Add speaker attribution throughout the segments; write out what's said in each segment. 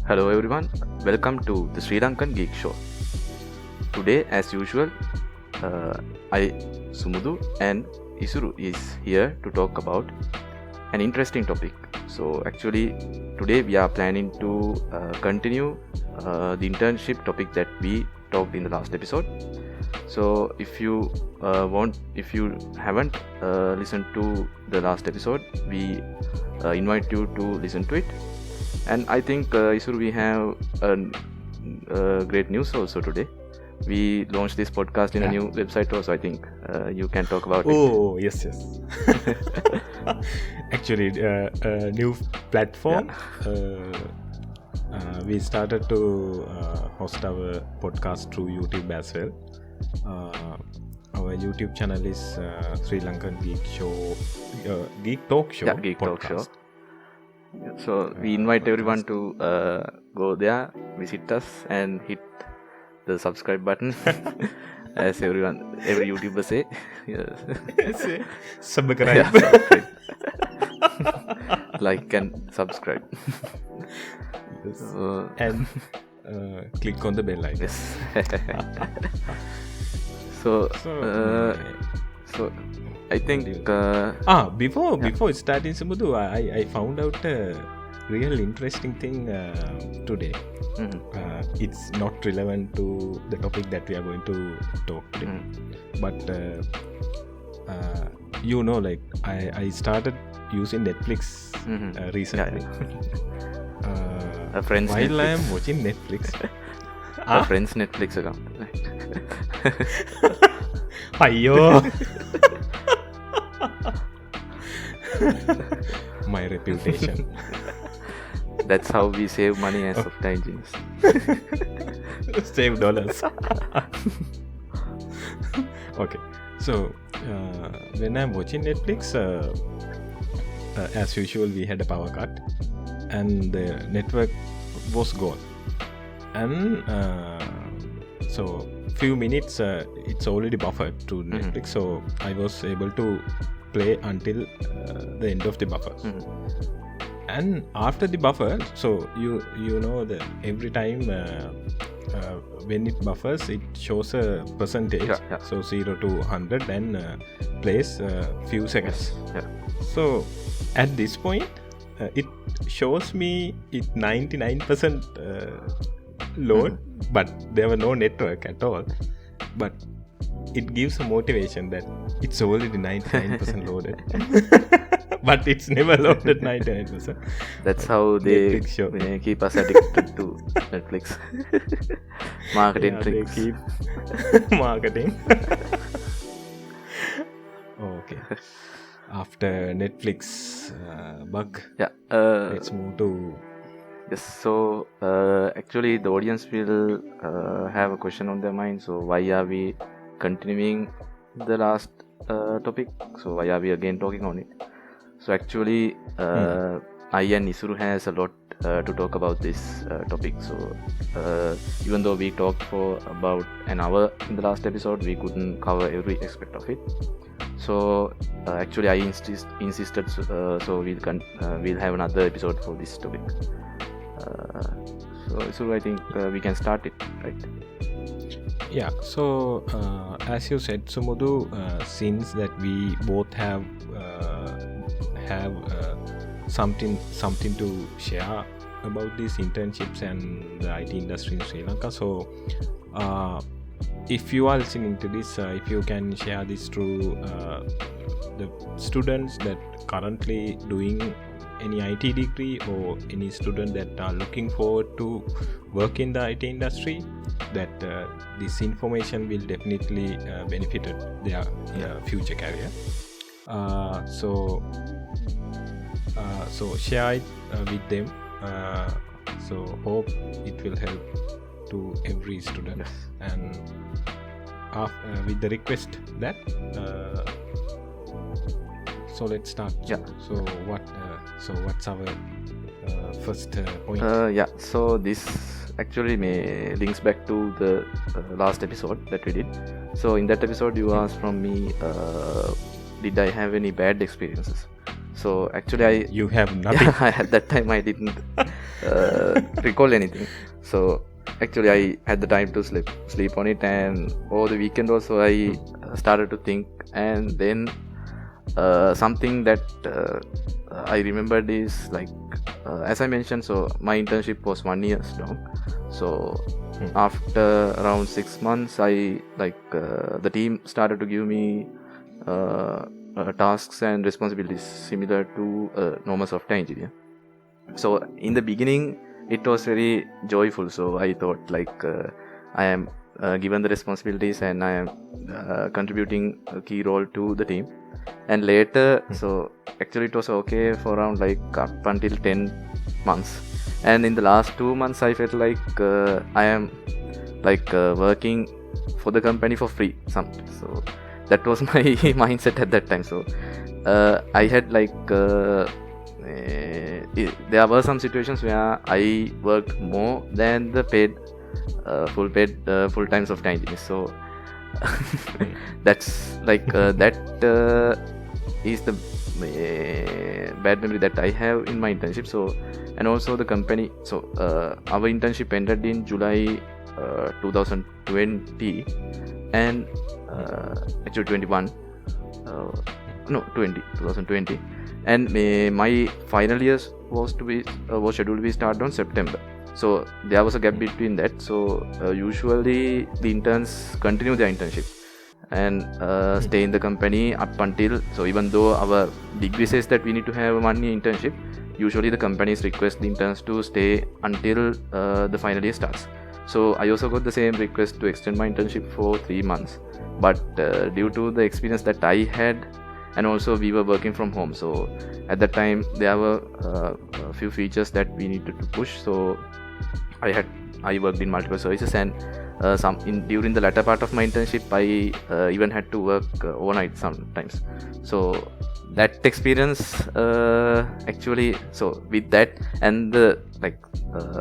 Speaker 1: Hello everyone, welcome to the Sri Lankan Geek Show. Today, as usual, I, Sumudu and Isuru is here to talk about an interesting topic. So actually, today we are planning to continue the internship topic that we talked in the last episode. So if you haven't listened to the last episode, we invite you to listen to it. And I think Isuru, we have great news also today. We launched this podcast in a new website also. I think you can talk about it.
Speaker 2: Oh, yes. Actually, a new platform. We started to host our podcast through YouTube as well. Our YouTube channel is Sri Lankan Geek Show, Geek Talk Show.
Speaker 1: Yeah, Geek Talk Show. So we invite everyone to go there, visit us, and hit the subscribe button, as every YouTuber say.
Speaker 2: Yes. Subscribe.
Speaker 1: Yeah, subscribe. Like and subscribe.
Speaker 2: Yes. And click on the bell icon.
Speaker 1: Yes. So I think
Speaker 2: before starting Sumudu, I found out a real interesting thing today. It's not relevant to the topic that we are going to talk today, but like I started using Netflix recently.
Speaker 1: A friend's
Speaker 2: while
Speaker 1: Netflix.
Speaker 2: I am watching Netflix.
Speaker 1: A friend's Netflix account.
Speaker 2: Ayyo. My reputation.
Speaker 1: That's how we save money as software engineers.
Speaker 2: Save dollars. Okay, so when I'm watching Netflix, as usual, we had a power cut and the network was gone. And so few minutes, it's already buffered to Netflix, so I was able to play until the end of the buffer. And after the buffer, so you know that every time when it buffers, it shows a percentage. So 0 to 100 and plays few seconds. So at this point, it shows me it 99% load, but there were no network at all. But it gives a motivation that it's already 99% loaded. But it's never loaded 99%.
Speaker 1: That's how they keep us addicted to Netflix. Marketing tricks.
Speaker 2: They keep marketing. Okay. After Netflix bug, let's move to...
Speaker 1: Yes, so actually the audience will have a question on their mind. So why are we continuing the last topic? So why are we again talking on it? So actually I and Isuru has a lot to talk about this topic. So even though we talked for about an hour in the last episode, we couldn't cover every aspect of it. So actually I insisted so we'll have another episode for this topic. So I think we can start it, right?
Speaker 2: Yeah, so as you said, Sumudu, since that we both have something to share about these internships and the IT industry in Sri Lanka, so if you are listening to this, if you can share this to the students that currently doing any IT degree or any student that are looking forward to work in the IT industry, that this information will definitely benefit their future career. So share it with them. So hope it will help to every student.
Speaker 1: Yes.
Speaker 2: And with the request that so let's start. So what's our first point?
Speaker 1: So this actually links back to the last episode that we did. So in that episode you asked from me, did I have any bad experiences? So actually
Speaker 2: you have nothing.
Speaker 1: At that time I didn't recall anything. So actually I had the time to sleep on it, and over the weekend also I started to think, and then something that I remembered is like, as I mentioned, so my internship was 1 year long. So after around 6 months, I the team started to give me tasks and responsibilities similar to a normal software engineer. So in the beginning, it was very joyful. So I thought like I am given the responsibilities and I am contributing a key role to the team. And later, so actually it was okay for around like up until 10 months. And in the last 2 months, I felt like I am like working for the company for free. So that was my mindset at that time. So I had like there were some situations where I worked more than the paid full-time software engineer. So that's like that is the bad memory that I have in my internship. So, and also the company. So our internship ended in July 2020, and actually 21. No, 2020, and my final years was scheduled to be started on September. So there was a gap between that. So usually the interns continue their internship and stay in the company up until, so even though our degree says that we need to have a 1 year internship, usually the companies request the interns to stay until the final year starts. So I also got the same request to extend my internship for 3 months, but due to the experience that I had, and also we were working from home, so at that time there were a few features that we needed to push. So I worked in multiple services, and during the latter part of my internship I even had to work overnight sometimes. So that experience actually, so with that and the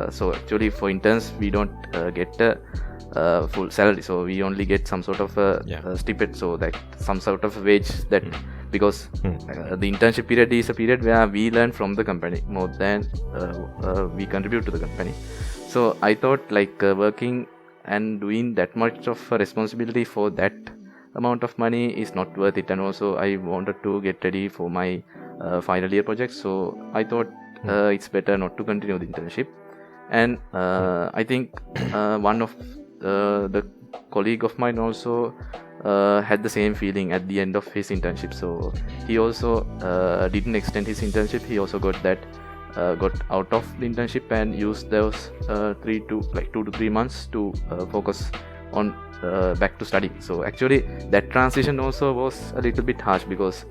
Speaker 1: so actually for interns we don't get a full salary, so we only get some sort of a stipend, so that some sort of wage that because the internship period is a period where we learn from the company more than we contribute to the company. So I thought like working and doing that much of a responsibility for that amount of money is not worth it, and also I wanted to get ready for my final year project. So I thought it's better not to continue the internship. And I think one of the colleague of mine also had the same feeling at the end of his internship. So he also didn't extend his internship. He also got out of the internship and used those 2 to 3 months to focus on back to study. So actually that transition also was a little bit harsh, because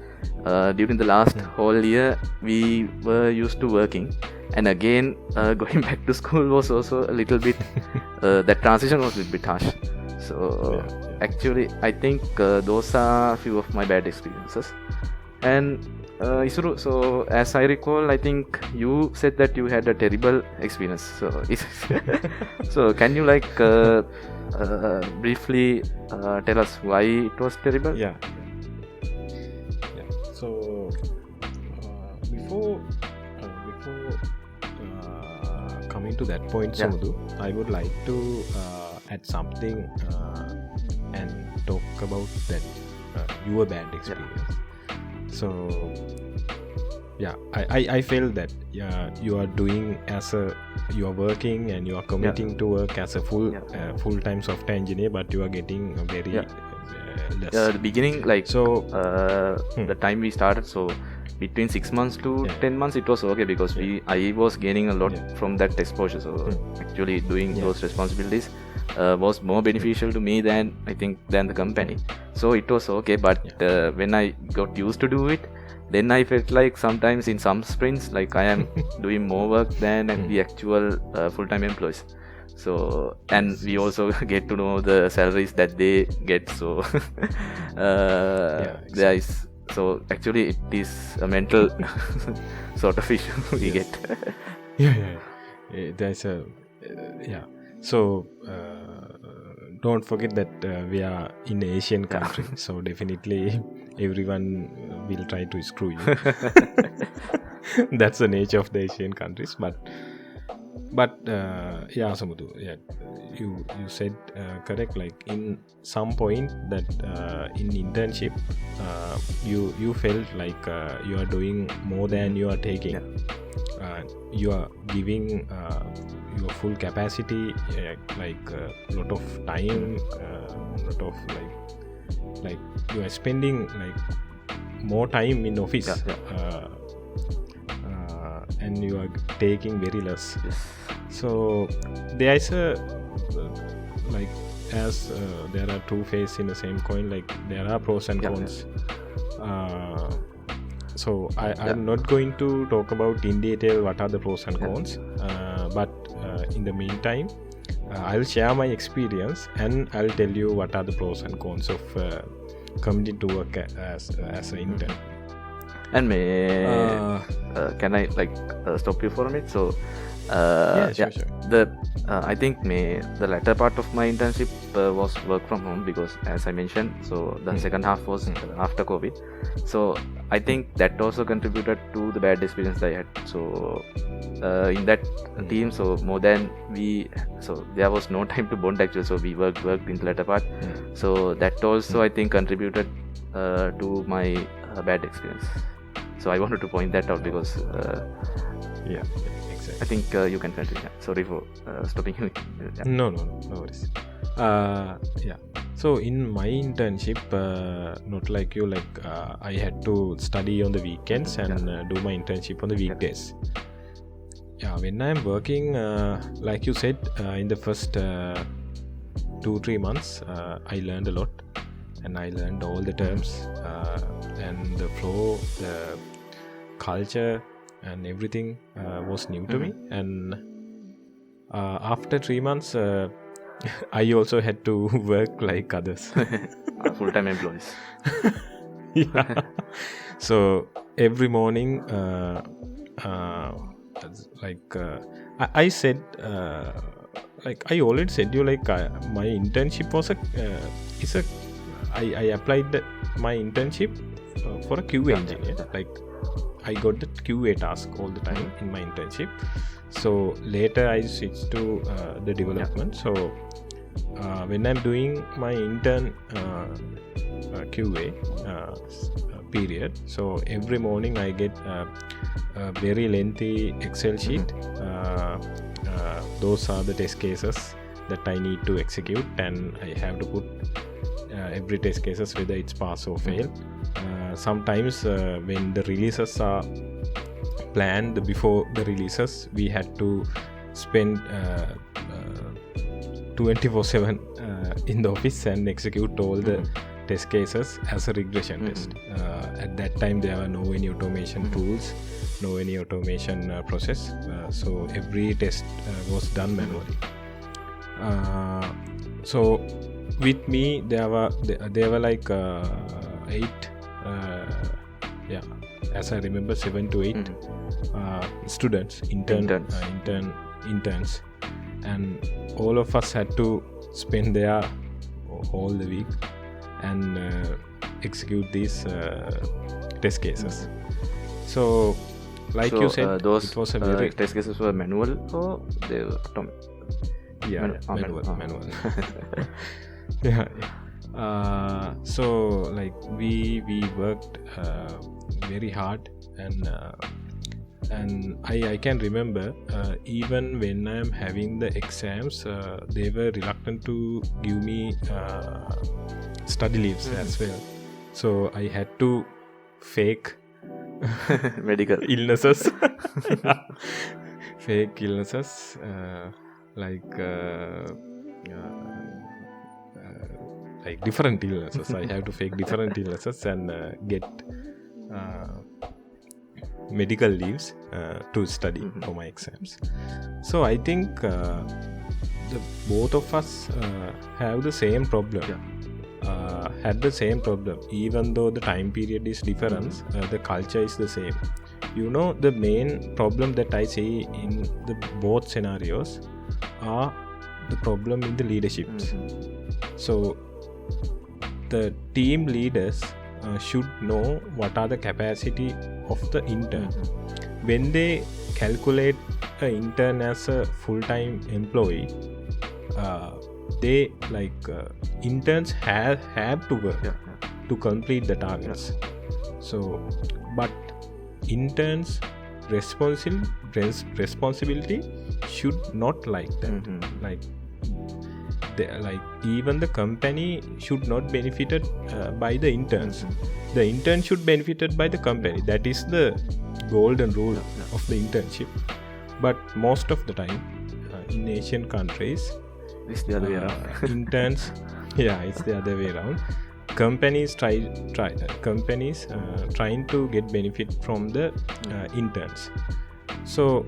Speaker 1: during the last whole year we were used to working, and again going back to school was also a little bit that transition was a little bit harsh. So actually I think those are a few of my bad experiences. And Isuru, so as I recall, I think you said that you had a terrible experience. So can you like briefly tell us why it was terrible?
Speaker 2: Yeah. So before coming to that point, Samudhu, I would like to add something and talk about that your bad experience. So I felt that you are doing you are working and you are committing to work as a full-time software engineer, but you are getting a very less.
Speaker 1: The beginning, like the time we started, so between 6 months to 10 months it was okay, because I was gaining a lot from that exposure. So actually doing those responsibilities was more beneficial to me than the company. So it was okay, but when I got used to do it, then I felt like sometimes in some sprints like I am doing more work than the actual full-time employees. So, and we also get to know the salaries that they get. So there is, so actually it is a mental sort of issue we get.
Speaker 2: There's a so don't forget that we are in Asian country, so definitely everyone will try to screw you. That's the nature of the Asian countries. But But yeah, Samudhu, yeah, you said correct. Like in some point that in internship, you felt like you are doing more than you are taking. You are giving your full capacity, like a lot of time, lot of like you are spending like more time in office. And you are taking very less. So there is a like as there are two faces in the same coin, like there are pros and cons. So I'm not going to talk about in detail what are the pros and cons, but in the meantime I'll share my experience and I'll tell you what are the pros and cons of coming to work as an intern.
Speaker 1: And can I stop you for a minute? So
Speaker 2: sure.
Speaker 1: I think the latter part of my internship was work from home, because as I mentioned, so the second half was after COVID. So I think that also contributed to the bad experience I had. So in that team, so more than so there was no time to bond actually. So we worked in the latter part. So that also I think contributed to my bad experience. So I wanted to point that out because
Speaker 2: exactly.
Speaker 1: I think you can continue. Sorry for stopping you.
Speaker 2: No worries. So in my internship, not like you, like I had to study on the weekends and do my internship on the weekdays. When I'm working, like you said, in the first 2-3 months, I learned a lot, and I learned all the terms and the flow, the culture and everything was new to me. And after 3 months I also had to work like others.
Speaker 1: Full-time employees.
Speaker 2: So every morning I said like I already said you, like my internship was I applied my internship for a QA engineer. Like I got the QA task all the time in my internship. So later I switched to the development. So when I'm doing my intern QA period, so every morning I get a very lengthy Excel sheet. Those are the test cases that I need to execute, and I have to put every test cases whether it's pass or fail. Sometimes when the releases are planned before the releases, we had to spend 24/7 in the office and execute all the test cases as a regression test. At that time there were no any automation tools, no any automation process, so every test was done manually. So with me there were like 8 as I remember 7 to 8 students, interns, and all of us had to spend there all the week and execute these test cases. So like you said,
Speaker 1: those
Speaker 2: it was a very
Speaker 1: test cases were manual or they were automatic?
Speaker 2: Manual. So like we worked very hard, and I can remember even when I'm having the exams, they were reluctant to give me study leaves as well. So I had to fake
Speaker 1: medical
Speaker 2: illnesses. Fake illnesses, like different illnesses. I have to fake different illnesses and get medical leaves to study for my exams. So I think both of us have the same problem. Had the same problem, even though the time period is different, the culture is the same. You know, the main problem that I see in the both scenarios are the problem in the leaderships. So the team leaders should know what are the capacity of the intern. When they calculate an intern as a full-time employee, they interns have to work to complete the targets. So, but interns' responsibility should not like that. Even the company should not benefited by the interns. The intern should benefited by the company. That is the golden rule of the internship. But most of the time in Asian countries,
Speaker 1: It's the other way around.
Speaker 2: interns, it's the other way around. Companies trying to get benefit from the interns. So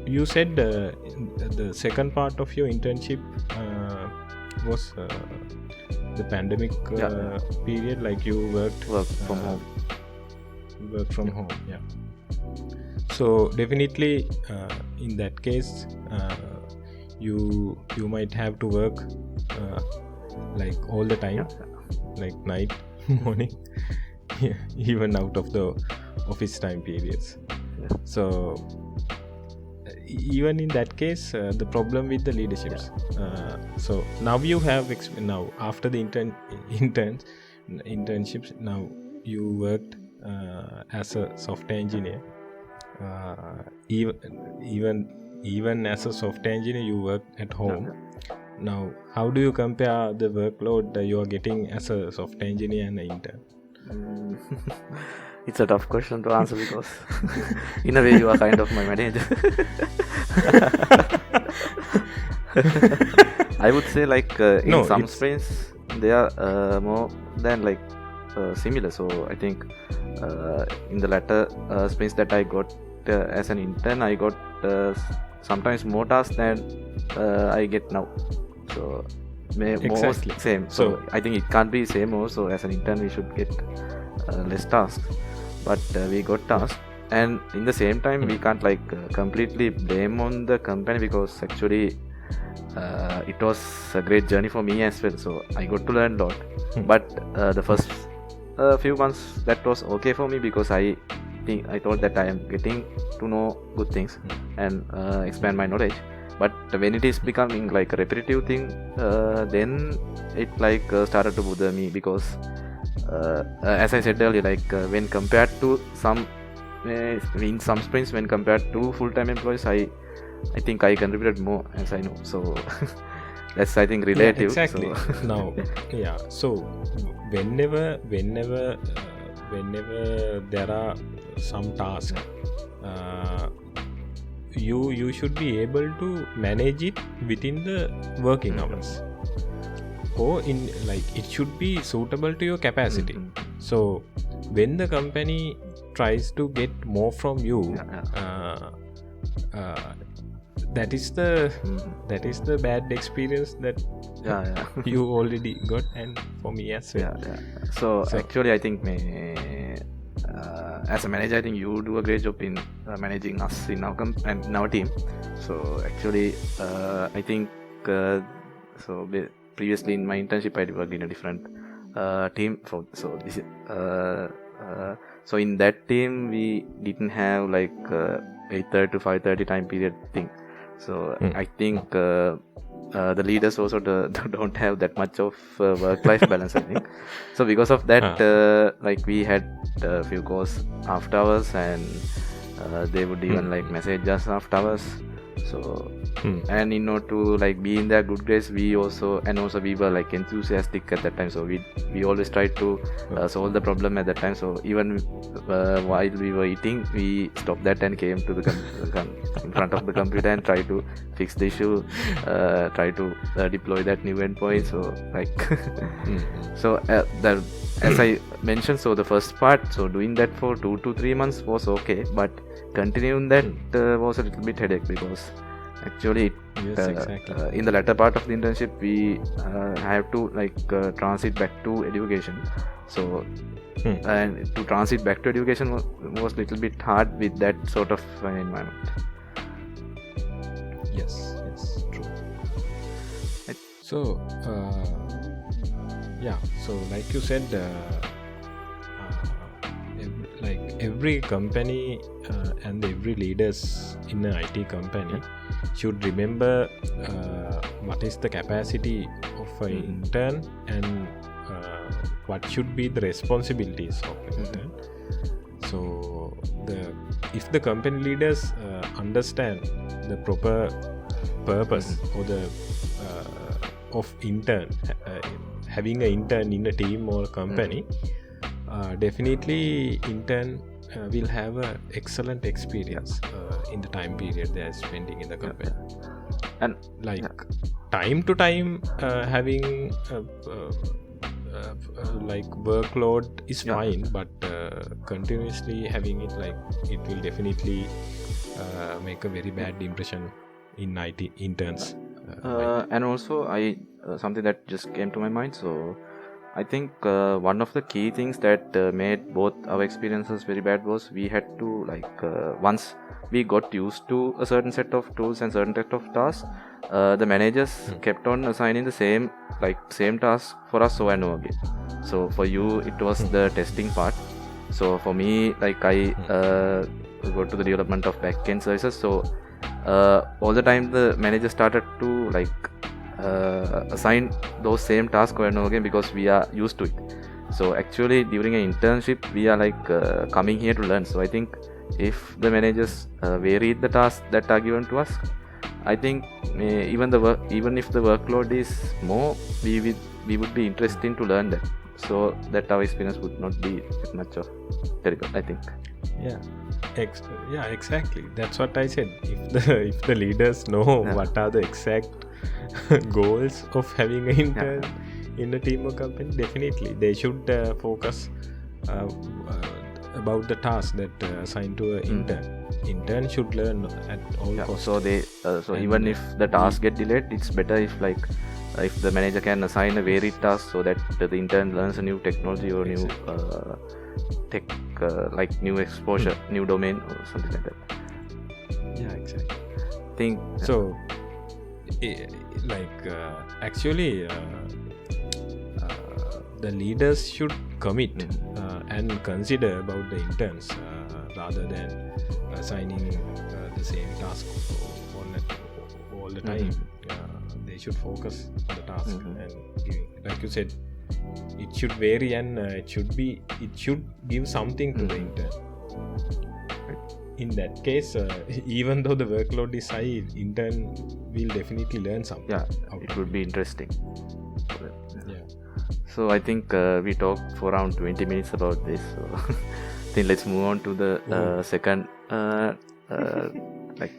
Speaker 2: you said the second part of your internship was the pandemic period, like you work
Speaker 1: from home.
Speaker 2: Yeah. So definitely in that case you might have to work like all the time, like night, morning, even out of the office time periods. So even in that case, the problem with the leaderships. So now you have now after the internships, now you worked as a software engineer. Even as a software engineer, you work at home. Now, how do you compare the workload that you are getting as a software engineer and an intern?
Speaker 1: It's a tough question to answer because in a way you are kind of my manager. I would say in some sprints they are more than similar. So I think in the latter sprints that I got as an intern, I got sometimes more tasks than I get now. So more same. So I think it can't be same also. As an intern we should get less tasks, but we got tasks. And in the same time we can't completely blame on the company, because actually it was a great journey for me as well. So I got to learn a lot. But the first few months that was okay for me, because I thought that I am getting to know good things and expand my knowledge. But when it is becoming a repetitive thing, then it started to bother me, because as I said earlier, when compared to in some sprints, when compared to full-time employees, I think I contributed more, as I know. So that's, I think, relative.
Speaker 2: Exactly.
Speaker 1: So.
Speaker 2: Now, so whenever there are some tasks, you should be able to manage it within the working hours, or in it should be suitable to your capacity. So when the company tries to get more from you, that is the bad experience that you already got, and for me as well.
Speaker 1: So actually I think as a manager, I think you do a great job in managing us in our and in our team. So actually I think previously in my internship I worked in a different team. So in that team we didn't have 8:30 to 5:30 time period thing. So I think the leaders also don't have that much of work-life balance, I think. So because of that, we had a few calls after hours, and they would even message us after hours. So and in order to be in their good grace, we were enthusiastic at that time. So we always tried to solve the problem at that time. So even while we were eating, we stopped that and came to the in front of the computer and try to fix the issue, try to deploy that new endpoint. So so as I mentioned, so the first part, so doing that for 2 to 3 months was okay, but continuing that was a little bit headache, because actually in the latter part of the internship we have to transit back to education. So and to transit back to education was a little bit hard with that sort of environment.
Speaker 2: Yes, true. So so like you said, every company and every leaders in an IT company should remember what is the capacity of an intern and what should be the responsibilities of an intern. So if the company leaders understand the proper purpose or the of intern, having an intern in a team or a company, definitely intern will have an excellent experience in the time period they are spending in the company.
Speaker 1: And
Speaker 2: like time to time having like workload is fine, but continuously having it, like, it will definitely make a very bad impression in IT interns.
Speaker 1: And also something that just came to my mind, so I think one of the key things that made both our experiences very bad was we had to, like, once we got used to a certain set of tools and certain set of tasks, the managers kept on assigning the same task for us over and over again. So for you it was the testing part. So for me, like, I go to the development of backend services. So all the time the manager started to, like, assign those same tasks over and over again because we are used to it. So actually during an internship we are, like, coming here to learn. So I think if the managers varied the tasks that are given to us, I think even if the workload is more, we would be interested to learn that, so that our experience would not be that much of terrible, I think.
Speaker 2: Yeah, exactly. That's what I said. If the leaders know what are the exact goals of having an intern in a team or company, definitely they should focus about the task that assigned to an intern. Intern should learn at all costs.
Speaker 1: So even if the task get delayed, it's better if, like, if the manager can assign a varied task so that the intern learns a new technology or new tech, like new exposure, new domain or something like that.
Speaker 2: Yeah, exactly.
Speaker 1: Think
Speaker 2: so. Actually, the leaders should commit and consider about the interns rather than assigning the same task all the time. They should focus on the task and giving, like you said, it should vary and it should give something to the intern. In that case, even though the workload is high, intern will definitely learn something.
Speaker 1: Yeah, it would be interesting.
Speaker 2: Yeah.
Speaker 1: So I think we talked for around 20 minutes about this. So I think let's move on to the second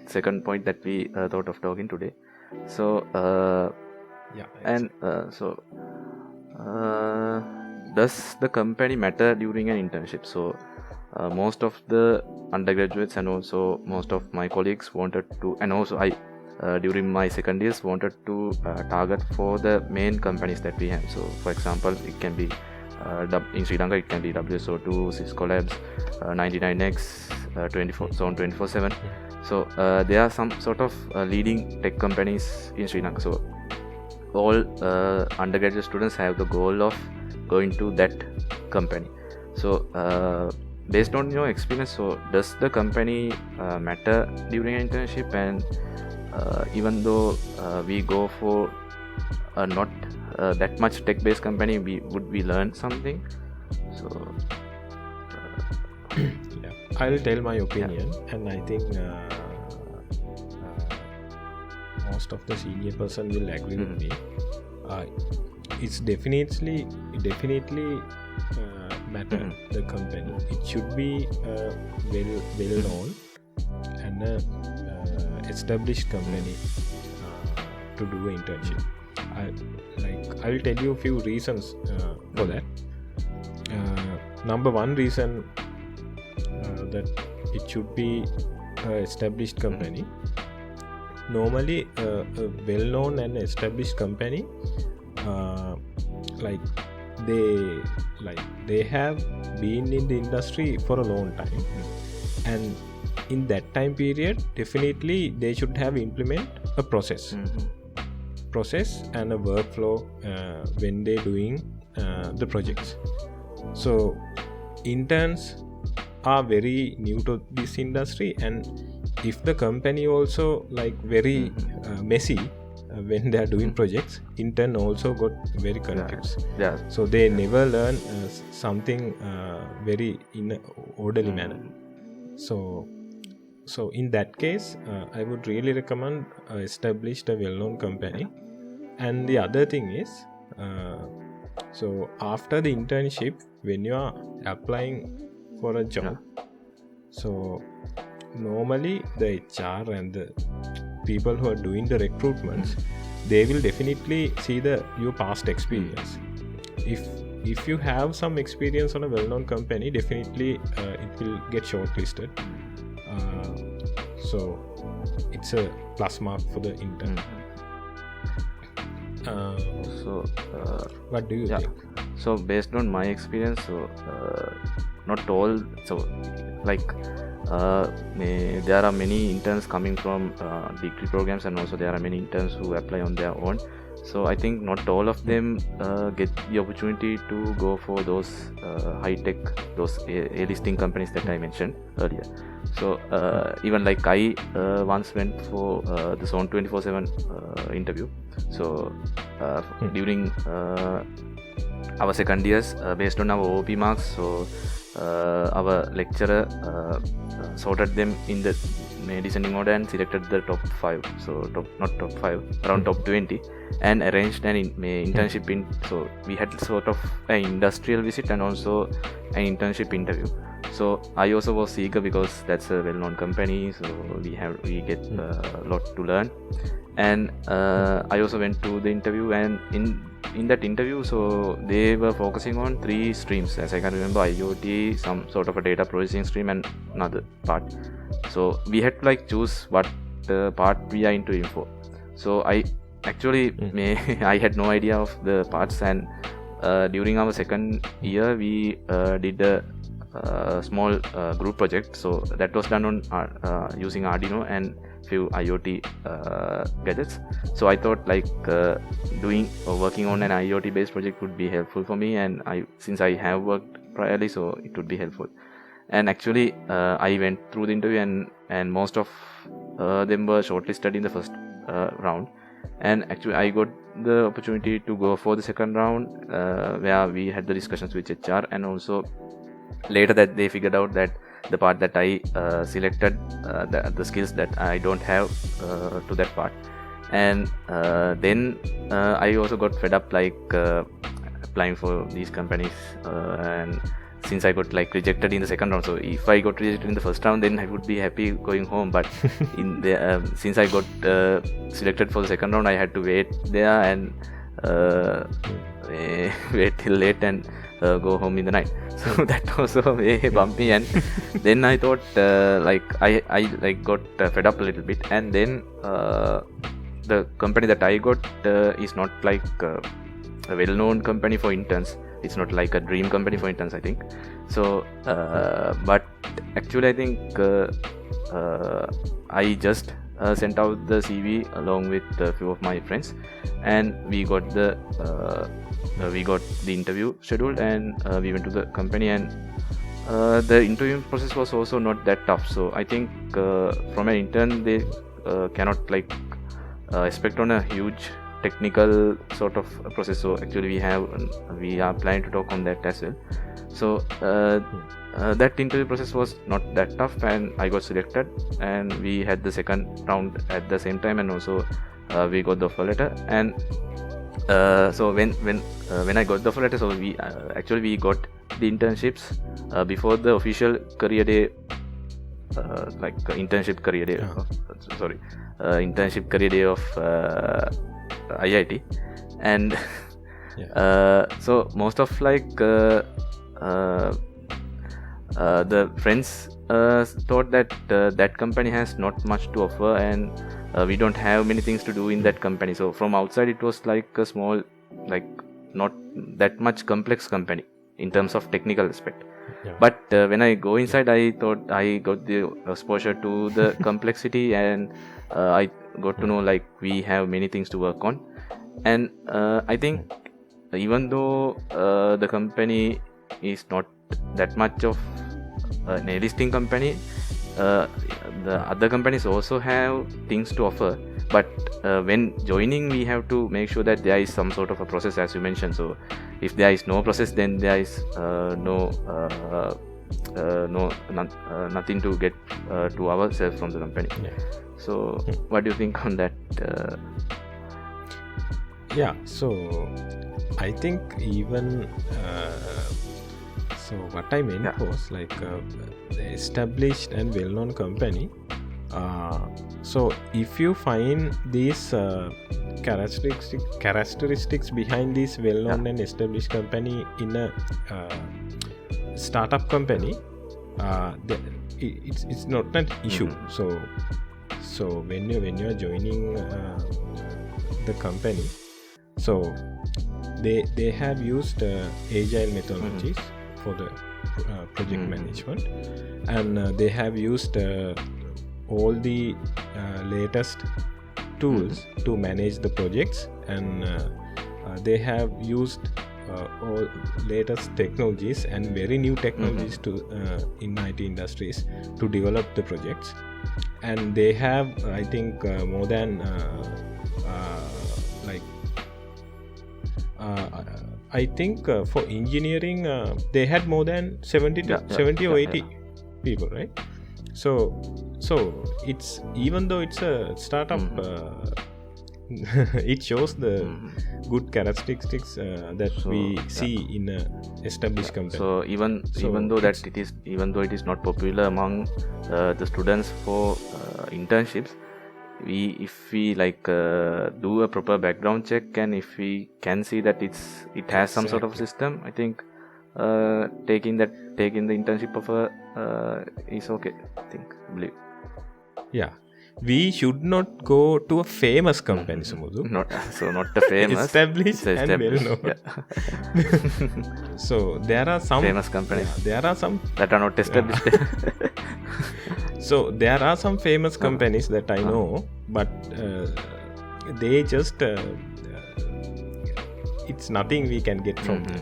Speaker 1: second point that we thought of talking today. So does the company matter during an internship? So most of the undergraduates and also most of my colleagues wanted to, and also I during my second years wanted to target for the main companies that we have. So for example, it can be in Sri Lanka it can be WSO2, Cisco Labs, 99X, 24/7. So there are some sort of leading tech companies in Sri Lanka. So all undergraduate students have the goal of going to that company. So based on your experience, so does the company matter during an internship? And even though we go for not that much tech-based company, would we learn something? So
Speaker 2: I'll tell my opinion, and I think most of the senior person will agree with me. It's definitely matter the company. It should be well known and established company to do an internship. I'll tell you a few reasons for that. Number one reason that it should be an established company. Normally, a well-known and established company, they have been in the industry for a long time, and in that time period, definitely they should have implement a process and a workflow when they're doing the projects. So interns are very new to this industry, and if the company also like very messy when they are doing projects, intern also got very confused.
Speaker 1: Yeah.
Speaker 2: So they never learn something very in an orderly manner. So in that case, I would really recommend established a well-known company. And the other thing is, so after the internship, when you are applying for a job, so normally the HR and the people who are doing the recruitments, they will definitely see your past experience. If you have some experience on a well-known company, definitely it will get shortlisted. So it's a plus mark for the intern. What do you think?
Speaker 1: So based on my experience, so not all, so like there are many interns coming from degree programs, and also there are many interns who apply on their own. So I think not all of them get the opportunity to go for those high-tech, those A-listing companies that I mentioned earlier. So even like I once went for the Zone 24/7 interview. So during our second years, based on our OP marks, so our lecturer sorted them in the descending order and selected the top 5, so not top 5, around top 20, and arranged an internship in. So we had sort of an industrial visit and also an internship interview. So I also was eager because that's a well-known company, so we get a lot to learn. And I also went to the interview, and in that interview, so they were focusing on 3 streams, as I can remember: IoT, some sort of a data processing stream, and another part. So we had to like choose what part we are into for. So I actually I had no idea of the parts, and during our second year we did a small group project. So that was done on using Arduino and few IoT gadgets. So I thought like working on an IoT based project would be helpful for me, and since I have worked priorly, so it would be helpful. And actually I went through the interview, and most of them were shortlisted in the first round, and actually I got the opportunity to go for the second round, where we had the discussions with HR, and also later that they figured out that the part that I selected, the skills that I don't have to that part. And then I also got fed up like applying for these companies, and since I got like rejected in the second round, so if I got rejected in the first round, then I would be happy going home. But in the since I got selected for the second round, I had to wait there and wait till late and go home in the night. So that was very bumpy, and then I thought like I like got fed up a little bit, and then the company that I got is not like a well-known company for interns. It's not like a dream company for interns, I think. So but actually I think I just sent out the CV along with a few of my friends, and we got the interview scheduled, and we went to the company, and the interview process was also not that tough. So I think from an intern they cannot like expect on a huge technical sort of process. So actually we are planning to talk on that as well. So that interview process was not that tough, and I got selected, and we had the second round at the same time, and also we got the offer letter. And so when I got the offer letter, so we got the internships before the official career day, like internship career day. Internship career day of IIT, and so most of like the friends thought that that company has not much to offer, and we don't have many things to do in that company. So from outside it was like a small, like not that much complex company in terms of technical aspect. But when I go inside, I thought I got the exposure to the complexity, and I got to know like we have many things to work on. And I think even though the company is not that much of an existing company, the other companies also have things to offer, but when joining we have to make sure that there is some sort of a process, as you mentioned. So if there is no process, then there is nothing to get to ourselves from the company. So what do you think on that?
Speaker 2: So I think even so what I meant was like the established and well-known company. So if you find these characteristics behind this well-known and established company in a startup company, it's not an issue. So when you are joining the company, so they have used agile methodologies for the project management, and they have used all the latest tools to manage the projects, and they have used all latest technologies and very new technologies to in IT industries to develop the projects. And they have, I think, more than I think for engineering they had more than 70 or 80 people, right? So it's, even though it's a startup, it shows the good characteristics that we see in a established company.
Speaker 1: So even though it is not popular among the students for internships, if we like do a proper background check, and if we can see that it has some sort of system, I think taking the internship offer is okay, I believe.
Speaker 2: We should not go to a famous company, Sumudhu.
Speaker 1: Not the famous,
Speaker 2: established and well-known. So there are some
Speaker 1: famous companies.
Speaker 2: There are some
Speaker 1: that are not established.
Speaker 2: So there are some famous companies that I know, but they just it's nothing we can get from them.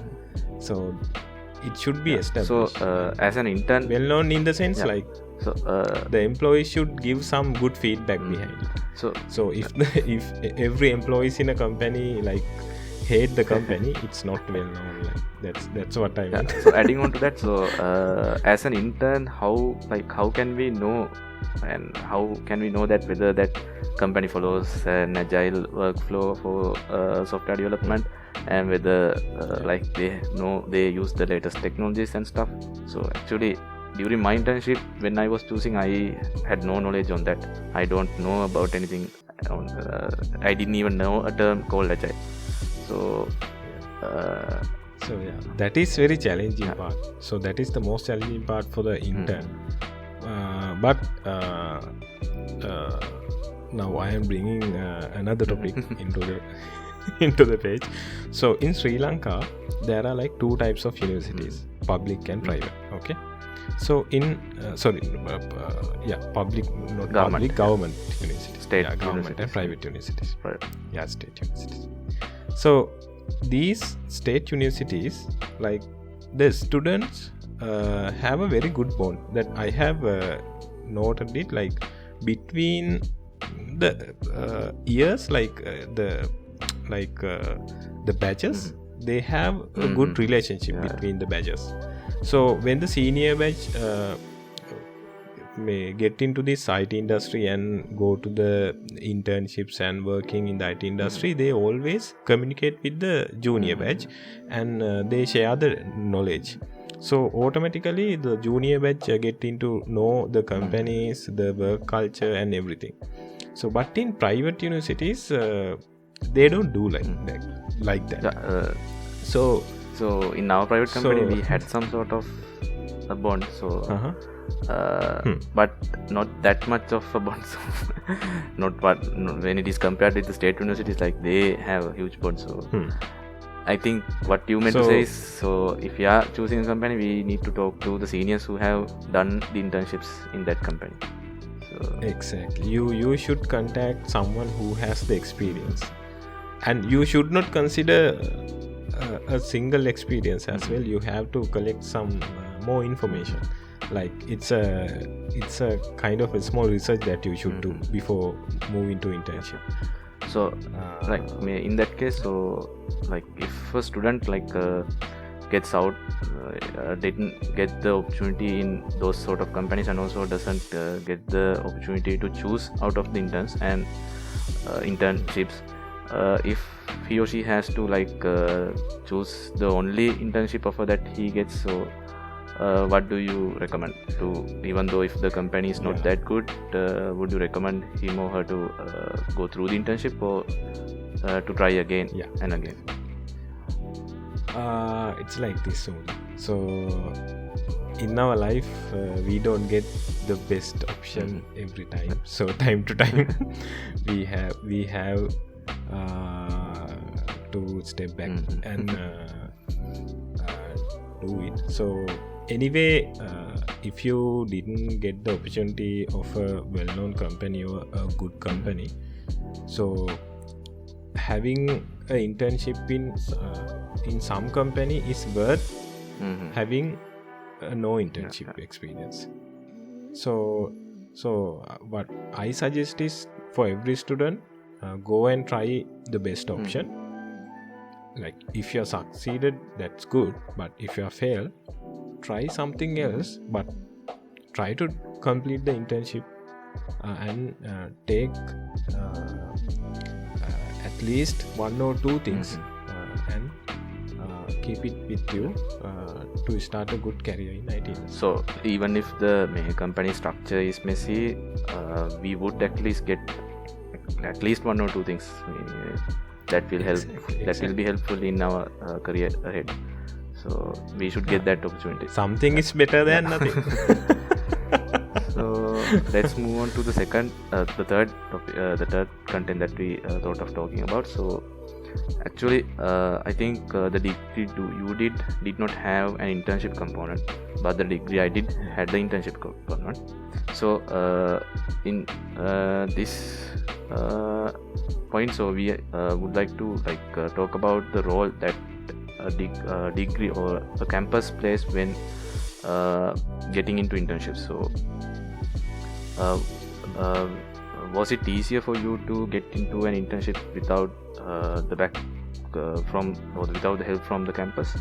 Speaker 2: So it should be established.
Speaker 1: So as an intern,
Speaker 2: well-known in the sense like, so the employees should give some good feedback behind it. So if every employees in a company like hate the company, it's not well known. Like that's what I meant.
Speaker 1: So adding on to that, so as an intern, how can we know, and how can we know that whether that company follows an agile workflow for software development, and whether like they use the latest technologies and stuff? So actually, during my internship, when I was choosing, I had no knowledge on that. I don't know about anything I didn't even know a term called agile. So
Speaker 2: that is very challenging part. So that is the most challenging part for the intern. But now I am bringing another topic into the page. So in Sri Lanka, there are like two types of universities, public and private. Okay. So in public, not
Speaker 1: government.
Speaker 2: Public, government universities,
Speaker 1: state
Speaker 2: government and private universities,
Speaker 1: right?
Speaker 2: State universities. So these state universities, like the students have a very good bond that I have noted it, like between the years, like the batches, they have a good relationship between the batches. So when the senior batch may get into this IT industry and go to the internships and working in the IT industry, they always communicate with the junior batch, and they share the knowledge. So automatically the junior batch get into know the companies, the work culture and everything. So but in private universities, they don't do like that.
Speaker 1: So in our private company, we had some sort of a bond. So but not that much of a bond. So when it is compared with the state universities, like they have a huge bond. So I think what you meant to say is, so if you are choosing a company, we need to talk to the seniors who have done the internships in that company. So
Speaker 2: exactly, you should contact someone who has the experience, and you should not consider a single experience as well. You have to collect some more information, like it's a kind of a small research that you should do before moving to internship.
Speaker 1: So like in that case, so like if a student like gets out, didn't get the opportunity in those sort of companies, and also doesn't get the opportunity to choose out of the interns and internships, if he or she has to like choose the only internship offer that he gets, so what do you recommend to, even though if the company is not that good, would you recommend him or her to go through the internship, or to try again and again?
Speaker 2: It's like this only. So in our life, we don't get the best option every time. So time to time, we have to step back and do it. So anyway, if you didn't get the opportunity of a well-known company or a good company, so having an internship in some company is worth having no internship experience. So what I suggest is, for every student, go and try the best option. Like if you're succeeded, that's good, but if you are failed, try something else, but try to complete the internship and take at least one or two things and keep it with you to start a good career in IT.
Speaker 1: So even if the company structure is messy, we would at least get at least one or two things that will help. Exactly. That will be helpful in our career ahead. So we should get that opportunity.
Speaker 2: Something is better than nothing.
Speaker 1: So let's move on to the third content that we thought of talking about. So actually, I think the degree you did not have an internship component, but the degree I did had the internship component. So in this point, so we would like to talk about the role that a degree or a campus plays when getting into internships. So was it easier for you to get into an internship without without the help from the campus?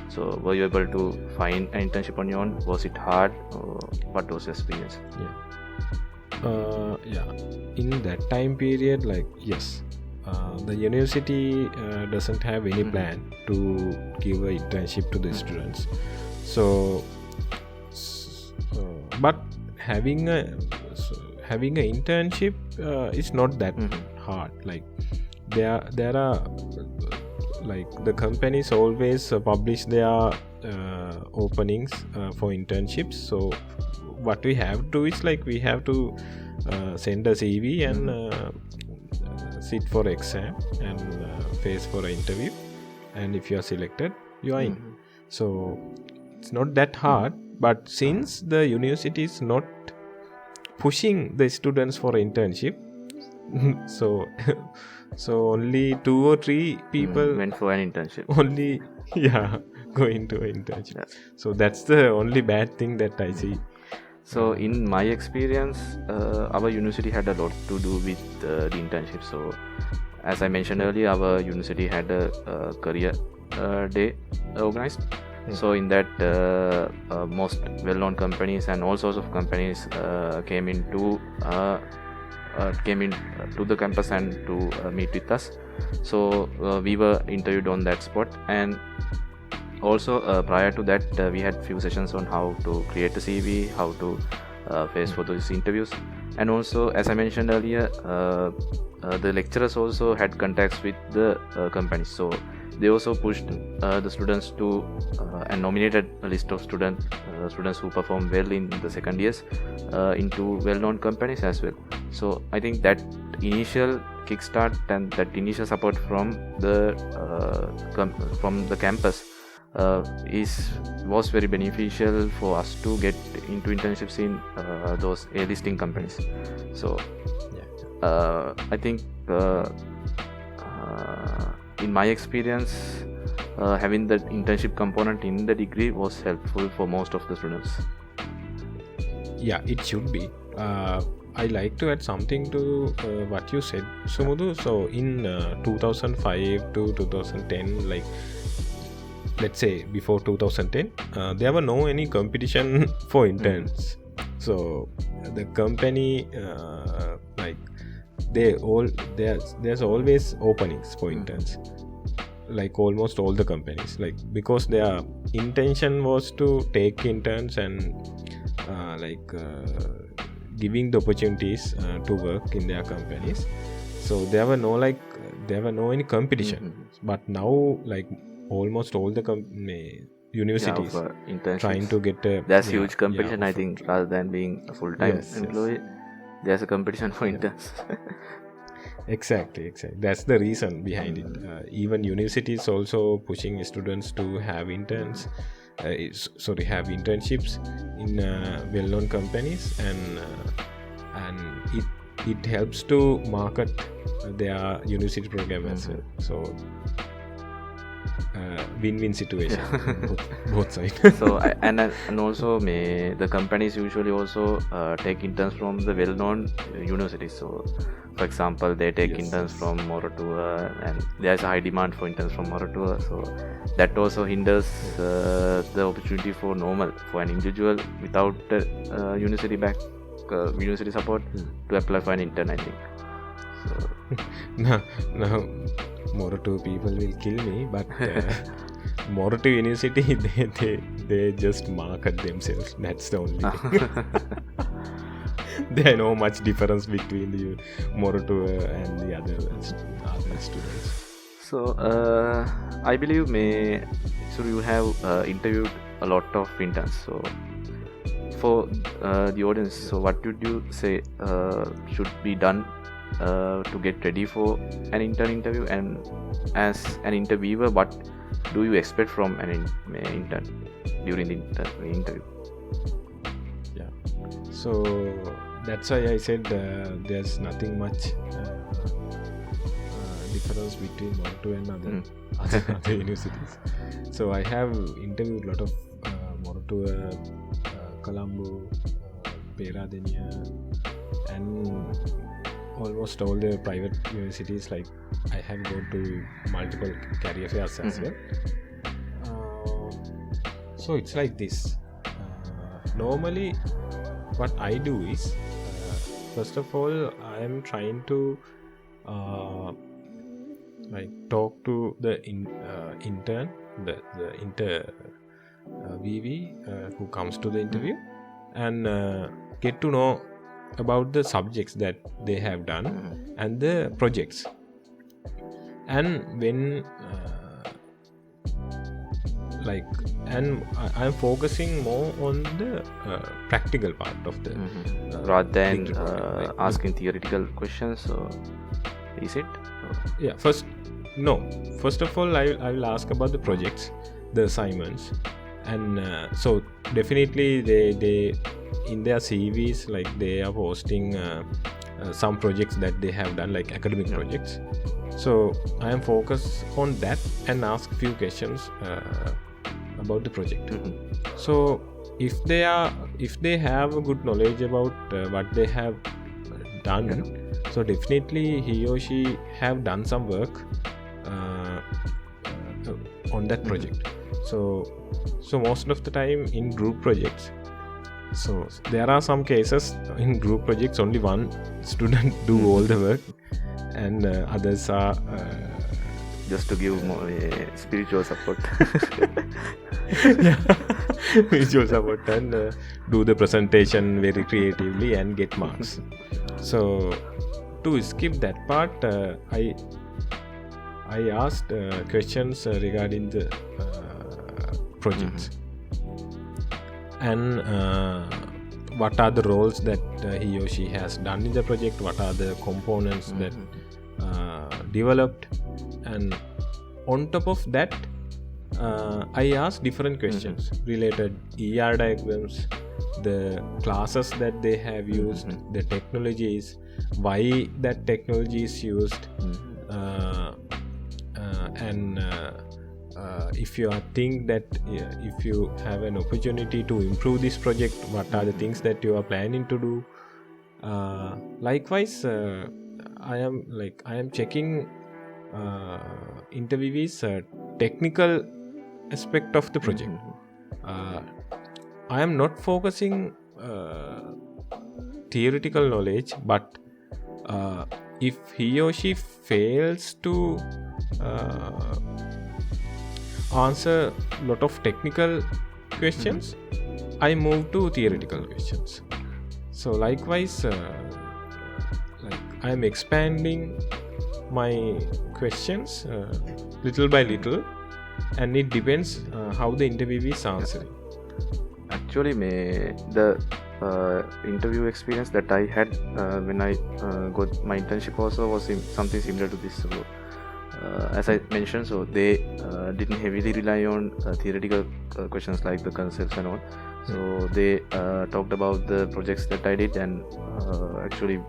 Speaker 1: So were you able to find an internship on your own? Was it hard, or what was your experience?
Speaker 2: In that time period, yes, the university doesn't have any plan to give an internship to the students. So but having an internship is not that hard. Like there are the companies always publish their openings for internships. So what we have to do is we have to send a CV and sit for exam and face for an interview, and if you are selected, you are in. So it's not that hard, but since the university is not pushing the students for internship, so only 2 or 3 people
Speaker 1: went for an internship.
Speaker 2: Only go into an internship. So that's the only bad thing that I see.
Speaker 1: So in my experience, our university had a lot to do with the internship. So as I mentioned earlier, our university had a career day organized. So in that, most well-known companies and all sorts of companies came into the campus and to meet with us. So we were interviewed on that spot, and also prior to that, we had few sessions on how to create a CV, how to face for those interviews, and also, as I mentioned earlier, the lecturers also had contacts with the companies. So they also pushed the students to and nominated a list of students who performed well in the second years into well-known companies as well. So I think that initial kickstart and that initial support from the campus was very beneficial for us to get into internships in those A-listing companies. So I think in my experience, having the internship component in the degree was helpful for most of the students.
Speaker 2: Yeah, it should be. I like to add something to what you said, Sumudu. So in 2005 to 2010, like let's say before 2010, there were no any competition for interns. So the company like there's always openings for interns, like almost all the companies, like because their intention was to take interns and giving the opportunities to work in their companies. So there were no any competition. But now like almost all the universities trying to get
Speaker 1: there's huge competition. I think rather than being a full-time employee, there's a competition for interns.
Speaker 2: Exactly. That's the reason behind it. Even universities also pushing students to have interns. Have internships in well-known companies, and it helps to market their university program as well. So win-win situation both sides.
Speaker 1: So and also the companies usually also take interns from the well-known universities. So for example, they take interns from Moratuwa, and there's a high demand for interns from Moratuwa. So that also hinders the opportunity for an individual without university support to apply for an intern, I think. So
Speaker 2: now Moratuwa people will kill me, but Moratuwa University they just market themselves. That's the only thing. There are no much difference between the Moratuwa and the other students.
Speaker 1: So I believe you have interviewed a lot of interns. So for the audience, so what would you say should be done to get ready for an intern interview, and as an interviewer, what do you expect from an intern during the interview?
Speaker 2: Yeah, so that's why I said there's nothing much difference between Moratuwa and other universities. So I have interviewed a lot of Moratuwa, Colombo, Peradeniya, and almost all the private universities. Like I have gone to multiple career fairs as well. So it's like this. Normally what I do is first of all I am trying to talk to the intern, the VV who comes to the interview, and get to know about the subjects that they have done and the projects. And when I'm focusing more on the practical part of the
Speaker 1: rather than asking theoretical questions. So is it?
Speaker 2: Yeah. First of all I will ask about the projects, the assignments, and so definitely they in their CVs, like they are posting some projects that they have done, like academic projects. So I am focused on that and ask few questions about the project. So if they have a good knowledge about what they have done, so definitely he or she have done some work on that project. So most of the time in group projects, so there are some cases in group projects only one student do all the work, and others are
Speaker 1: just to give more spiritual support.
Speaker 2: Spiritual support, and do the presentation very creatively and get marks. So to skip that part, I asked questions regarding the projects, and what are the roles that he or she has done in the project, what are the components that developed, and on top of that I asked different questions related ER diagrams, the classes that they have used, the technologies, why that technology is used, and if you are think that if you have an opportunity to improve this project, what are the things that you are planning to do. Likewise, I am checking interviewees technical aspect of the project. I am not focusing theoretical knowledge, but if he or she fails to answer lot of technical questions, I move to theoretical questions. So likewise, I am expanding my questions little by little, and it depends how the interview is answering.
Speaker 1: Actually, the interview experience that I had when I got my internship also was something similar to this. So, as I mentioned, so they didn't heavily rely on theoretical questions like the concepts and all. So they talked about the projects that I did, and actually,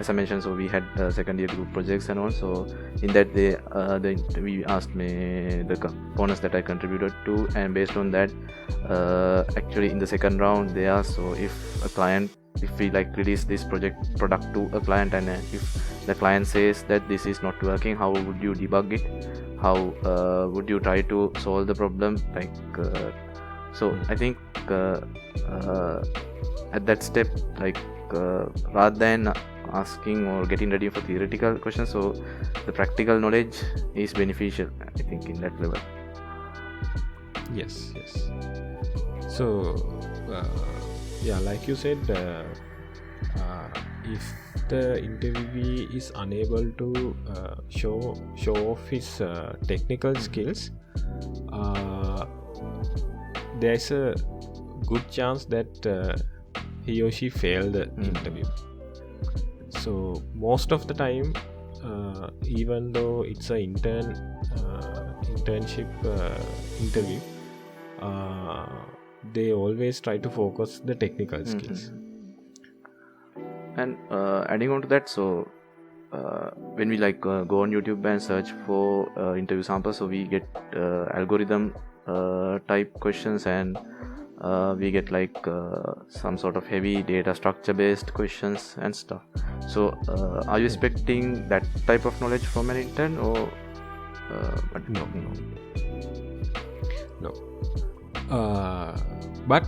Speaker 1: as I mentioned, so we had second year group projects and all. So in that we asked me the components that I contributed to, and based on that, actually in the second round they asked, so if we release this product to a client, and if the client says that this is not working, how would you debug it? How would you try to solve the problem? So I think at that step, rather than asking or getting ready for theoretical questions, so the practical knowledge is beneficial, I think, in that level.
Speaker 2: Yes. So like you said, if the interviewee is unable to show off his technical skills, there's a good chance that he or she failed the interview. So most of the time, even though it's an internship interview, they always try to focus the technical skills.
Speaker 1: And adding on to that, so when we go on YouTube and search for interview samples, so we get algorithm type questions, and we get some sort of heavy data structure based questions and stuff. So are you expecting that type of knowledge from an intern, or
Speaker 2: No. But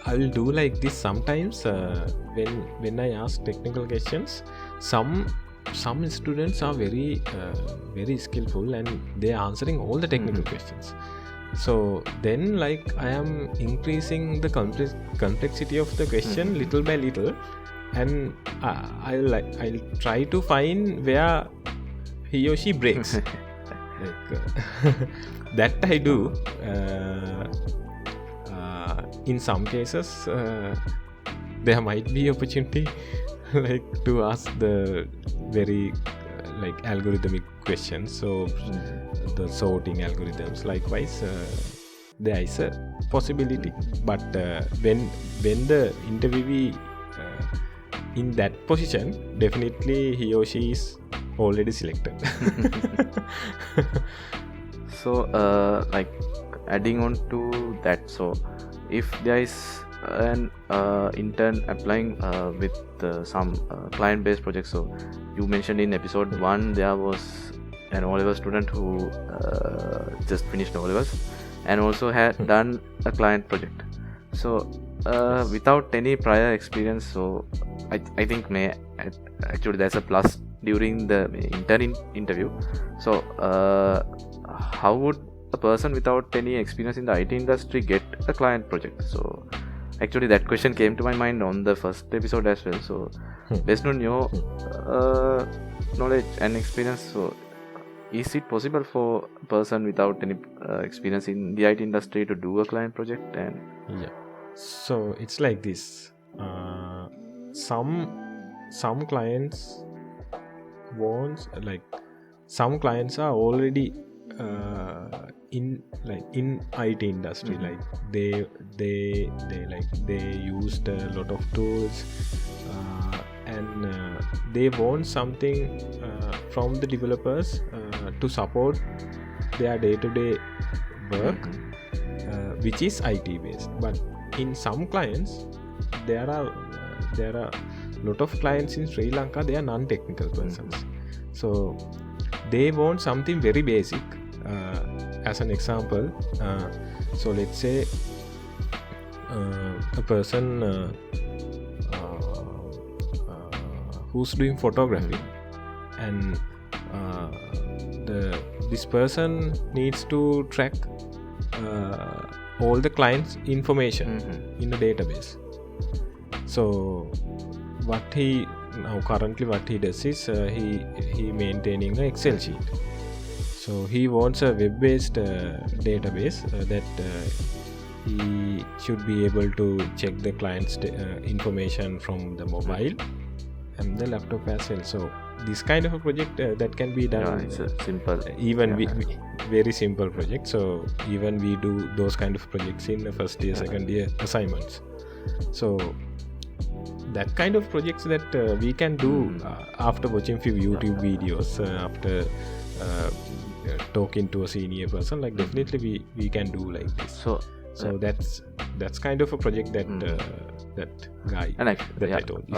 Speaker 2: I will do like this sometimes. When I ask technical questions, some students are very skillful, and they are answering all the technical questions. So then I am increasing the complexity of the question little by little, and I'll try to find where he or she breaks. That I do. In some cases, there might be opportunity to ask the very algorithmic questions, so the sorting algorithms. Likewise, there is a possibility, but when the interviewee in that position, definitely he or she is already selected.
Speaker 1: So adding on to that, so if there is an intern applying with some client based projects, so you mentioned in episode 1 there was an O-level student who just finished O-levels and also had done a client project. So without any prior experience, so I think actually there's a plus during the intern interview. So how would a person without any experience in the IT industry get a client project? So actually that question came to my mind on the first episode as well. So based on your knowledge and experience, so is it possible for a person without any experience in the IT industry to do a client project? And
Speaker 2: so it's like this. Some clients wants some clients are already in IT industry. They used a lot of tools, and they want something from the developers to support their day-to-day work, which is IT based. But in some clients, there are a lot of clients in Sri Lanka, they are non-technical persons. So they want something very basic. As an example, so let's say a person who's doing photography, and this person needs to track all the clients' information in a database. So currently what he does is he maintaining an Excel sheet. So he wants a web-based database that he should be able to check the client's information from the mobile and the laptop as well. So this kind of a project that can be done.
Speaker 1: It's a simple,
Speaker 2: very simple project. So even we do those kind of projects in the first year, second year assignments. So that kind of projects that we can do after watching few YouTube videos, after talking to a senior person, like definitely we can do like this. So that's kind of a project that that guy
Speaker 1: and
Speaker 2: I told you.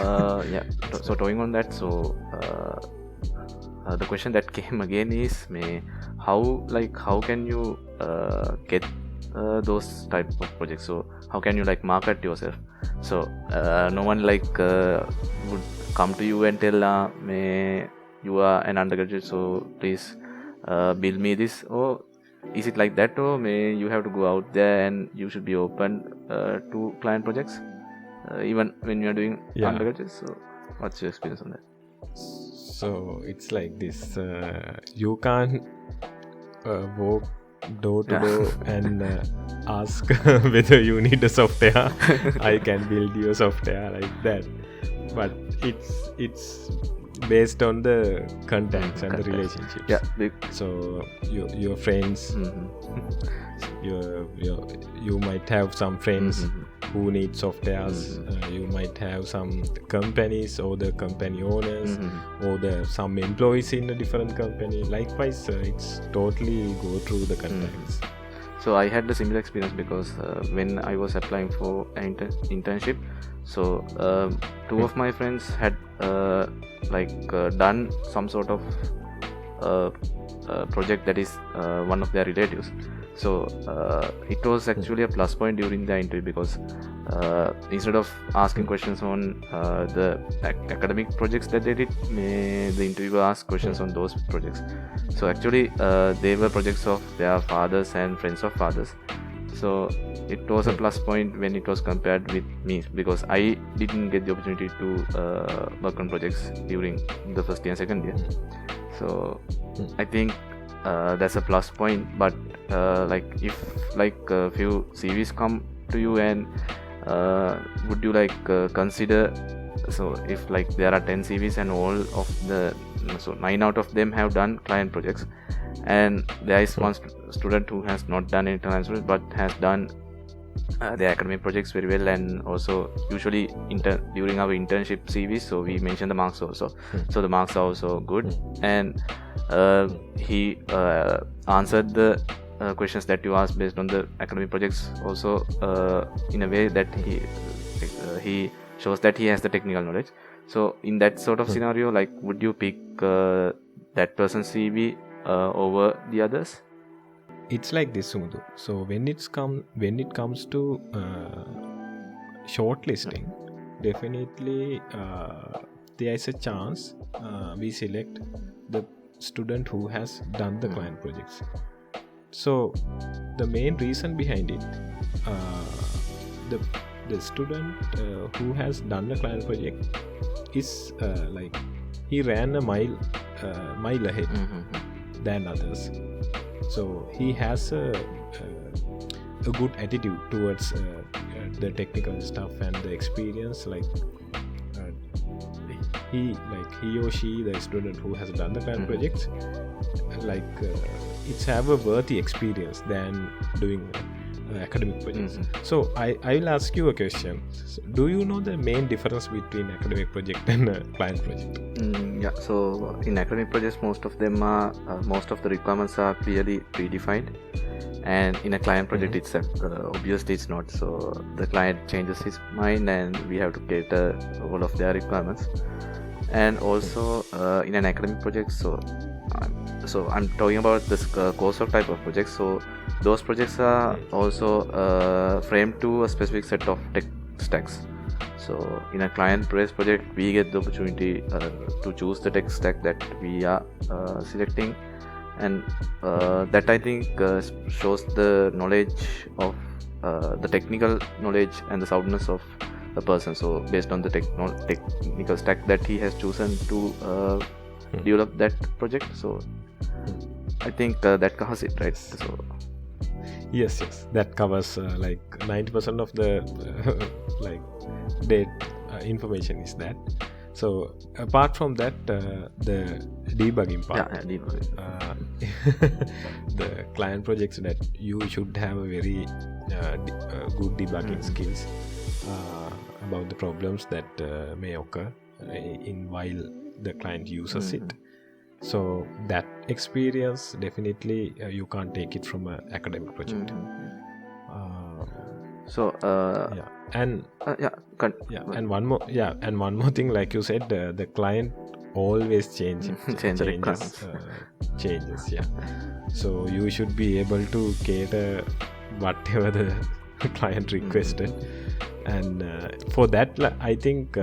Speaker 1: So talking on that, so the question that came again is, how can you get those type of projects? So how can you market yourself? So no one would come to you and tell, you are an undergraduate, so please build me this, or is it like that, or you have to go out there and you should be open to client projects even when you are doing undergraduate? So what's your experience on that?
Speaker 2: So it's like this, you can't walk door to door and ask whether you need a software. I can build you a software like that, but it's based on the contacts and the relationships. So your friends, you might have some friends who need softwares. You might have some companies or the company owners or some employees in a different company. Likewise, it's totally go through the contacts.
Speaker 1: So I had the similar experience because when I was applying for an internship, so two of my friends had done some sort of project that is one of their relatives. So it was actually a plus point during the interview, because instead of asking questions on the academic projects that they did, the interviewer asked questions on those projects. So actually they were projects of their fathers and friends of fathers. So it was a plus point when it was compared with me, because I didn't get the opportunity to work on projects during the first year and second year. So I think that's a plus point. But if a few CVs come to you, and would you consider, so if there are 10 CVs and all of the, so 9 out of them have done client projects, and there is one student who has not done any client projects but has done the academic projects very well, and also usually during our internship CVs, so we mention the marks also. So the marks are also good, and he answered the questions that you asked based on the academic projects also in a way that he shows that he has the technical knowledge. So in that sort of scenario, would you pick that person's CV over the others?
Speaker 2: It's like this, Sumudhu. So when it comes to shortlisting, definitely there is a chance we select the student who has done the client projects. So the main reason behind it, the student who has done the client project is he ran a mile ahead than others. So he has a good attitude towards the technical stuff and the experience. He or she, the student who has done the client projects, it's have a worthy experience than doing academic projects. So I will ask you a question. So do you know the main difference between academic project and a client project?
Speaker 1: Yeah, so in academic projects, most of the requirements are clearly predefined, and in a client project itself, obviously it's not. So the client changes his mind, and we have to cater all of their requirements. And also in an academic project, so I'm talking about this course of type of projects. So those projects are also framed to a specific set of tech stacks. So in a client-based project, we get the opportunity to choose the tech stack that we are selecting, and that I think shows the knowledge of the technical knowledge and the soundness of the person. So based on the technical stack that he has chosen to develop that project, so I think that covers it, right? So
Speaker 2: yes, that covers like 90% of the like data information is that. So apart from that, the debugging part, the client projects, that you should have a very good debugging skills about the problems that may occur while the client uses it. So that experience, definitely you can't take it from an academic project. And one more thing, like you said, the client always changes. So you should be able to cater whatever the client requested, and for that, I think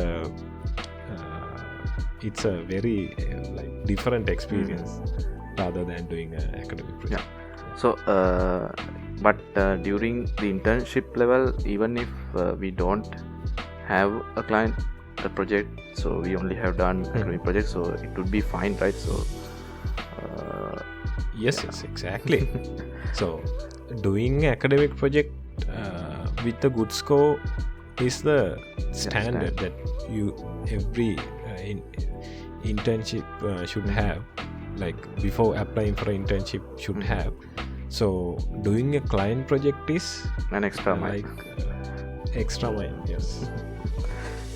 Speaker 2: it's a very different experience rather than doing an academic project.
Speaker 1: So but during the internship level, even if we don't have a client project, so we only have done academic projects, so it would be fine, right? So
Speaker 2: yes, exactly. So doing academic project with a good score is the standard that every internship should have, like before applying for an internship should have. So doing a client project is
Speaker 1: an extra mile.
Speaker 2: Extra mile, yes.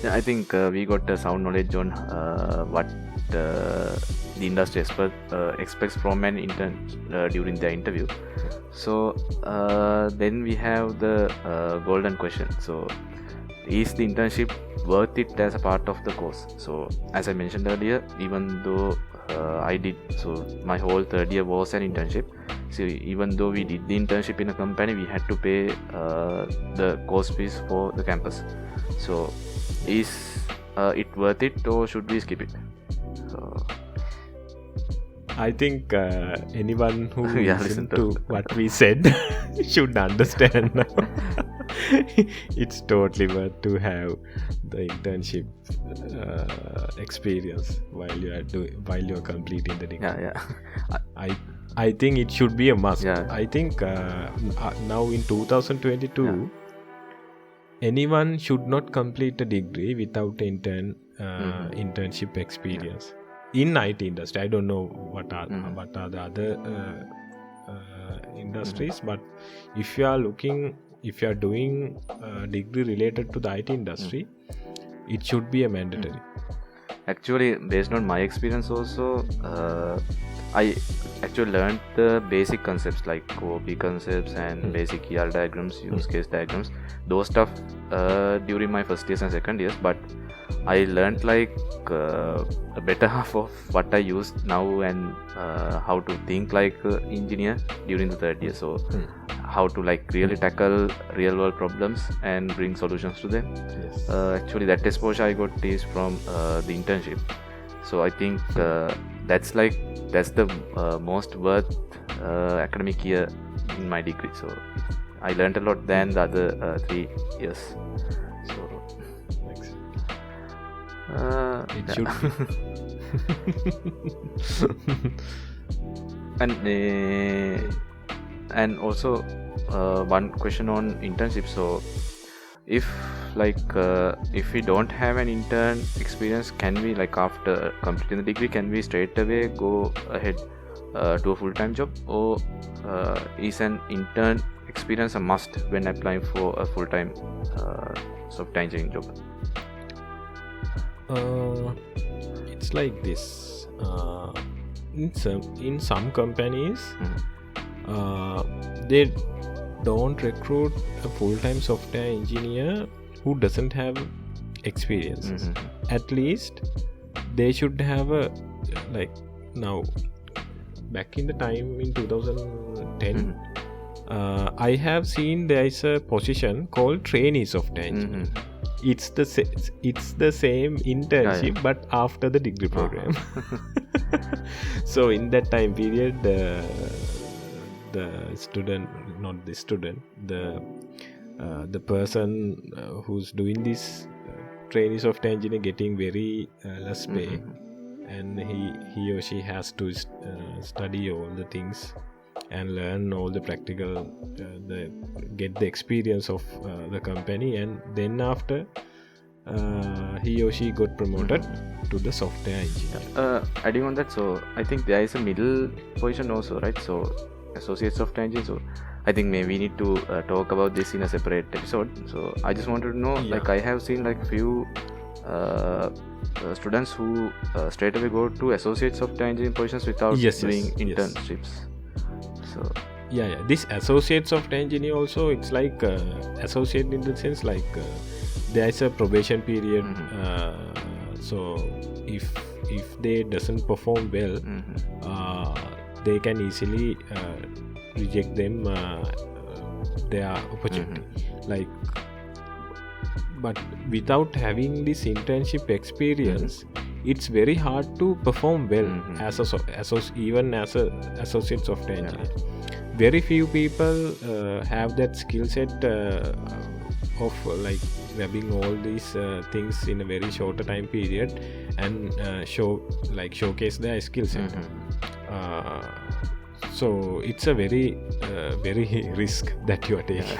Speaker 1: I think we got a sound knowledge on what the industry expects from an intern during the interview. So then we have the golden question. So is the internship worth it as a part of the course? So as I mentioned earlier, even though my whole third year was an internship. So even though we did the internship in a company, we had to pay the course fees for the campus. So is it worth it, or should we skip it? So
Speaker 2: I think anyone who listened to what we said should understand now. It's totally worth to have the internship experience while you are completing the degree. I think it should be a must. I think now in 2022, anyone should not complete a degree without internship experience in IT industry. I don't know what are the other industries, but if you are doing a degree related to the IT industry, it should be a mandatory.
Speaker 1: Actually, based on my experience also, I actually learned the basic concepts like OOP concepts and basic ER diagrams, use case diagrams, those stuff during my first years and second years, but I learned a better half of what I use now, and how to think like an engineer during the third year. So how to really tackle real world problems and bring solutions to them. Actually that exposure I got is from the internship. So I think that's the most worth academic year in my degree. So I learned a lot than the other 3 years. So
Speaker 2: it should
Speaker 1: be. And also one question on internship. So if we don't have an intern experience, can we after completing the degree, can we straight away go ahead to a full-time job, or is an intern experience a must when applying for a full-time software engineering job?
Speaker 2: it's like this. In some companies, they don't recruit a full-time software engineer who doesn't have experience. At least they should have a, like, now back in the time in 2010, I have seen there is a position called trainee software engineer. It's the same internship, but after the degree program. So in that time period, the student, not the student, the person who's doing this trainee software engineer getting very less pay, and he or she has to study all the things and learn all the practical, get the experience of the company, and then after he or she got promoted to the software engineer.
Speaker 1: Adding on that, so I think there is a middle position also, right? So associate software engineer. So I think maybe we need to talk about this in a separate episode. So I just wanted to know, like, I have seen like few students who straight away go to associate software engineering positions without doing internships. So
Speaker 2: this associate software engineer also, it's like associate in the sense like there is a probation period. So if they doesn't perform well, they can easily reject them their opportunity. Like, but without having this internship experience, it's very hard to perform well as even as a associate software engineer. Very few people have that skill set of like grabbing all these things in a very shorter time period and showcase their skill set. So it's a very risk that you are taking.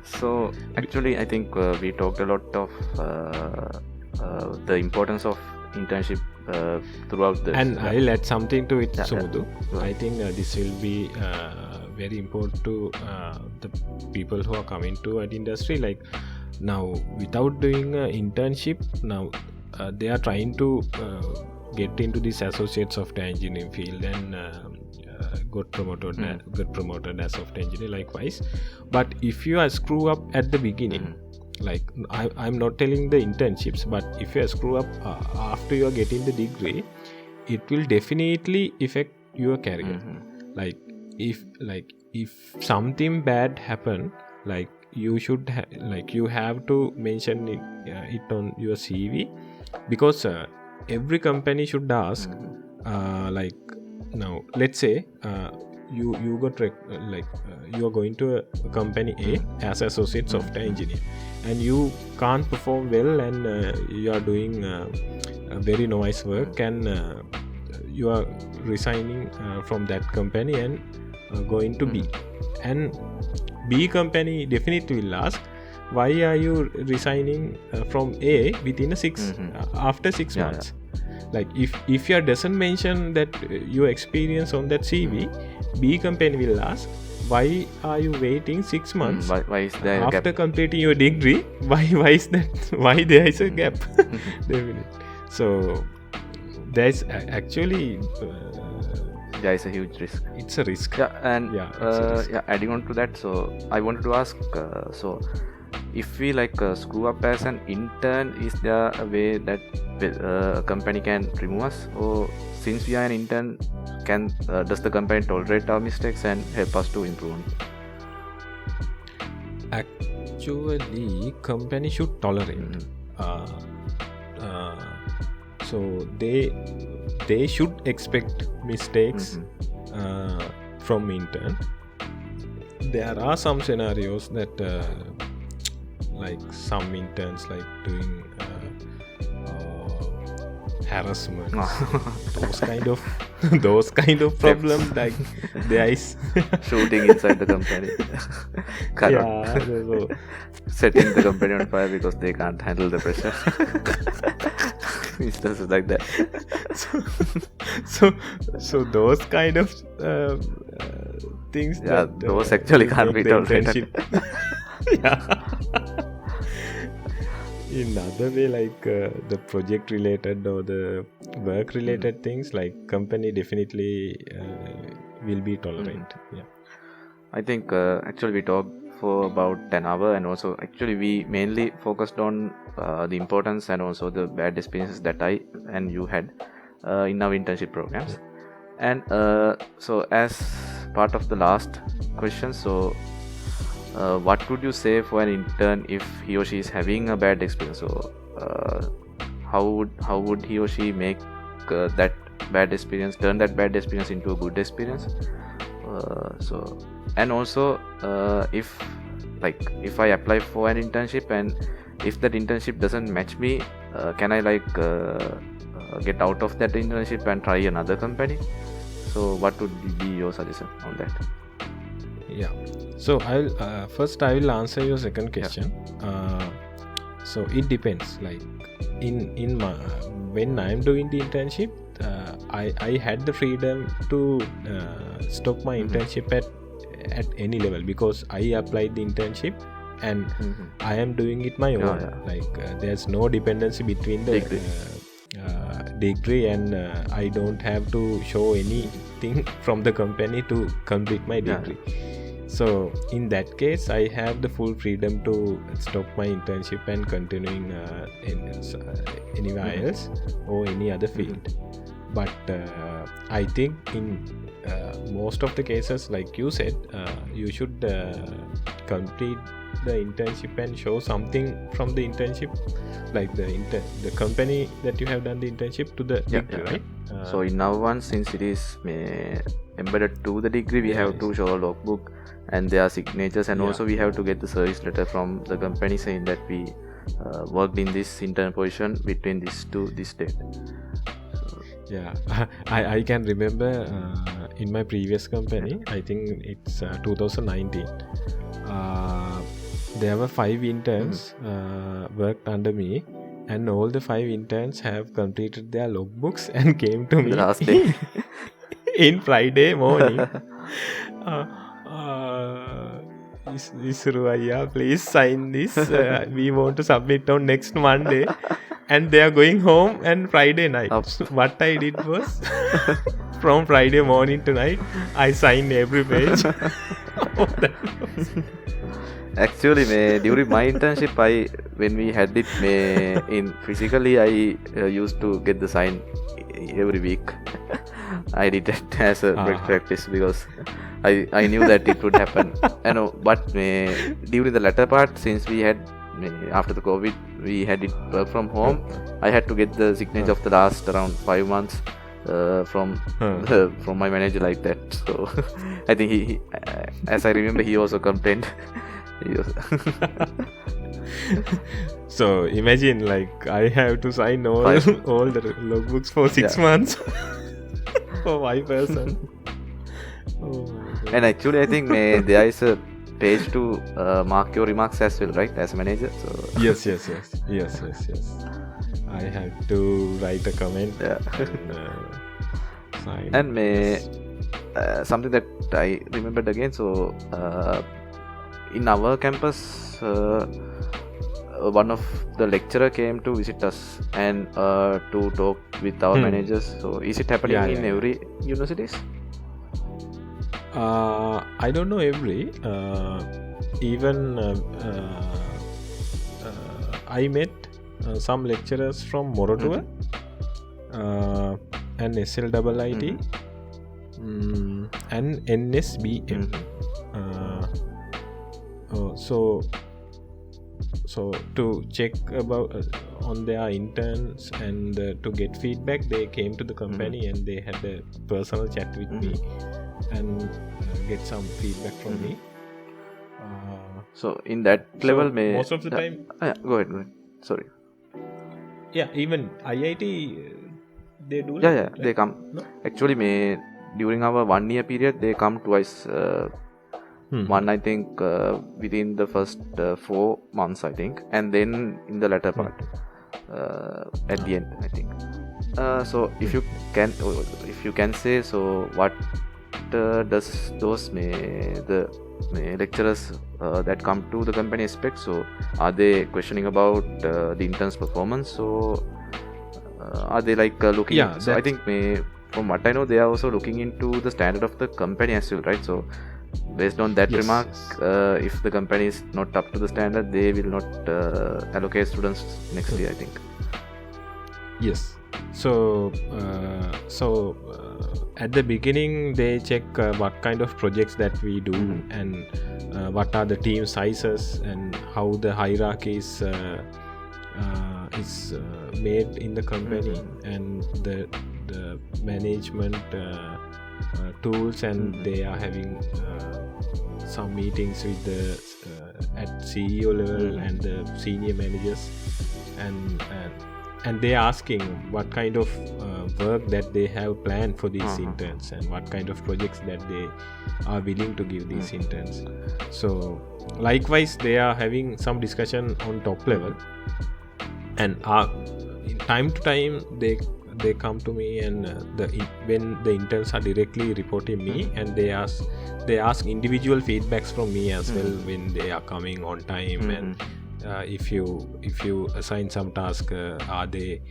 Speaker 1: So actually I think we talked a lot of the importance of internship throughout this.
Speaker 2: And I'll add something to it, Sumudhu. I think this will be very important to the people who are coming to an industry. Like, now, without doing an internship, now they are trying to get into this associate software engineering field and got promoted as software engineer likewise. But if you are screw up at the beginning, like I'm not telling the internships, but if you screw up after you are getting the degree, it will definitely affect your career. Like if something bad happen, like you should you have to mention it on your CV, because every company should ask like, now let's say you got you are going to a company A as associate software engineer, and you can't perform well, and you are doing a very nice work, and you are resigning from that company and going to B, and B company definitely will ask, why are you resigning from A within after 6 months? Like if you doesn't mention that your experience on that CV, B company will ask, why are you waiting 6 months?
Speaker 1: Why is there
Speaker 2: after
Speaker 1: a gap?
Speaker 2: completing your degree? Why is that? Why there is a gap? Definitely. So there is actually
Speaker 1: there is a huge risk.
Speaker 2: It's a risk.
Speaker 1: Adding on to that, so I wanted to ask, so if we screw up as an intern, is there a way that a company can remove us, or since we are an intern, does the company tolerate our mistakes and help us to improve on it?
Speaker 2: Actually, company should tolerate. So they should expect mistakes from intern. There are some scenarios that like some interns like doing harassment, those kind of problems, like there is
Speaker 1: shooting inside the company, setting the company on fire because they can't handle the pressure. Instances like that.
Speaker 2: So those kind of things.
Speaker 1: Those actually can't be tolerated.
Speaker 2: in other way, like the project related or the work related things, like company definitely will be tolerant. Yeah.
Speaker 1: I think actually we talked for about 10 hours, and also actually we mainly focused on the importance and also the bad experiences that I and you had in our internship programs. And so as part of the last question, so what would you say for an intern if he or she is having a bad experience? So how would he or she make that bad experience, turn that bad experience into a good experience? So and also if I apply for an internship and if that internship doesn't match me, can I get out of that internship and try another company? So what would be your suggestion on that?
Speaker 2: Yeah. So I will answer your second question. So it depends. Like in my when I'm doing the internship, I had the freedom to stop my internship at any level, because I applied the internship and I am doing it my own. Like there's no dependency between the degree, and I don't have to show anything from the company to complete my degree. So in that case, I have the full freedom to stop my internship and continuing anywhere else or any other field. But I think in most of the cases, like you said, you should complete the internship and show something from the internship, like the company that you have done the internship to the degree, right?
Speaker 1: So in our one, since it is embedded to the degree, we have to show a logbook and their signatures, and also we have to get the service letter from the company saying that we worked in this intern position between this to this date.
Speaker 2: Yeah, I can remember in my previous company, I think it's 2019, there were 5 interns worked under me, and all the 5 interns have completed their logbooks and came to me
Speaker 1: the last day
Speaker 2: in Friday morning. Isruaya, please sign this. We want to submit on next Monday. And they are going home and Friday night. What I did was, from Friday morning to night, I signed every page.
Speaker 1: Actually, during my internship, when we had it in physically, I used to get the sign every week. I did it as a practice because I knew that it would happen. But during the latter part, since we had after the COVID, we had it work from home. I had to get the signature of the last around 5 months from my manager like that. So I think he as I remember, he also complained.
Speaker 2: So imagine, like, I have to sign all the logbooks for 6 months for 1 person.
Speaker 1: And actually, I think there is a page to mark your remarks as well, right, as a manager? So
Speaker 2: yes. I have to write a comment and sign.
Speaker 1: And something that I remembered again. So in our campus, one of the lecturer came to visit us and to talk with our managers. So is it happening in every universities?
Speaker 2: I don't know every. Even I met some lecturers from Morotua and SLIIT and NSBM. So to check about on their interns and to get feedback, they came to the company and they had a personal chat with me and get some feedback from me.
Speaker 1: So in that level,
Speaker 2: most of the time.
Speaker 1: Go ahead. Sorry.
Speaker 2: Yeah, even IIT, they do.
Speaker 1: Right? They come. No? Actually, during our 1 year period, they come twice. One, I think, within the first 4 months, I think, and then in the latter part, at the end, I think. So if you can say, so what does those the lecturers that come to the company expect? So are they questioning about the intern's performance? So are they like looking?
Speaker 2: Yeah,
Speaker 1: so I think from what I know, they are also looking into the standard of the company as well, right? So based on that remark, if the company is not up to the standard, they will not allocate students next year, I think.
Speaker 2: Yes. So at the beginning they check what kind of projects that we do, and what are the team sizes, and how the hierarchy is made in the company, and the management tools, and they are having some meetings with the at CEO level and the senior managers, and they are asking what kind of work that they have planned for these interns, and what kind of projects that they are willing to give these interns. So likewise, they are having some discussion on top level, and in time to time they come to me, and when the interns are directly reporting me, and they ask individual feedbacks from me as well, when they are coming on time, and if you assign some task, are they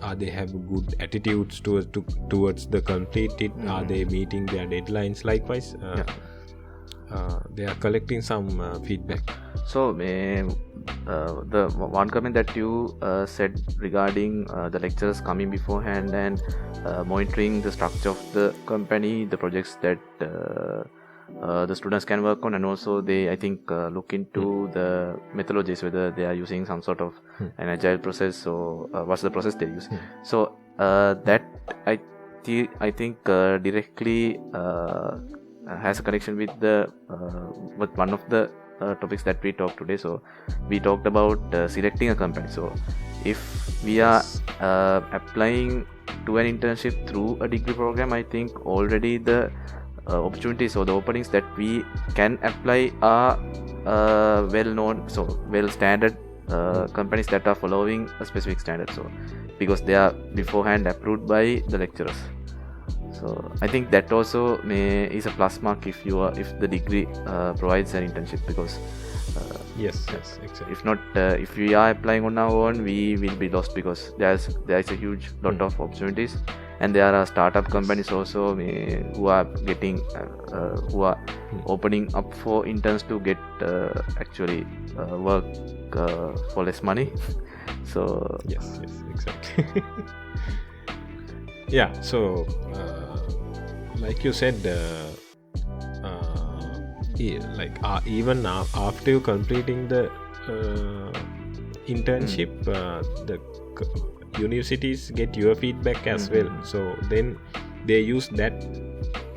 Speaker 2: have good attitudes towards the completed, are they meeting their deadlines? Likewise, they are collecting some feedback.
Speaker 1: So the one comment that you said regarding the lecturers coming beforehand and monitoring the structure of the company, the projects that the students can work on, and also they, I think, look into the methodologies, whether they are using some sort of an agile process, or what's the process they use. So that I think directly has a connection with with one of the topics that we talked today. So we talked about selecting a company. So if we are applying to an internship through a degree program, I think already the opportunities or the openings that we can apply are well known, so well standard companies that are following a specific standard, so because they are beforehand approved by the lecturers. So I think that also is a plus mark if the degree provides an internship, because
Speaker 2: yes, exactly.
Speaker 1: If not, if we are applying on our own, we will be lost, because there is a huge lot of opportunities, and there are startup companies also who are getting who are opening up for interns to get actually work for less money. So
Speaker 2: yes, exactly. Yeah, so like you said, even after you completing the internship, the universities get your feedback as well. So then they use that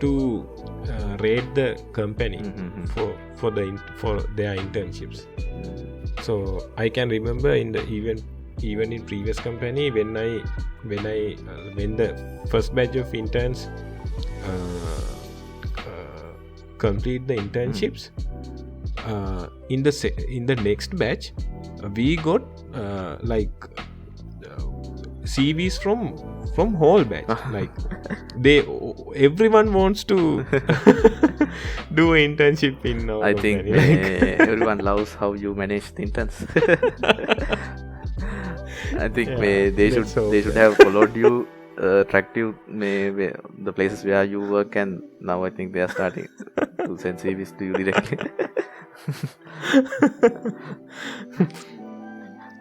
Speaker 2: to rate the company for their internships. So I can remember even in previous company, when the first batch of interns complete the internships, in the next batch we got CVs from whole batch. Like everyone wants to do an internship in our
Speaker 1: I
Speaker 2: company.
Speaker 1: think everyone loves how you manage the interns. I think they should have followed you, tracked you, the places where you work, and now I think they are starting to send CVs to you directly.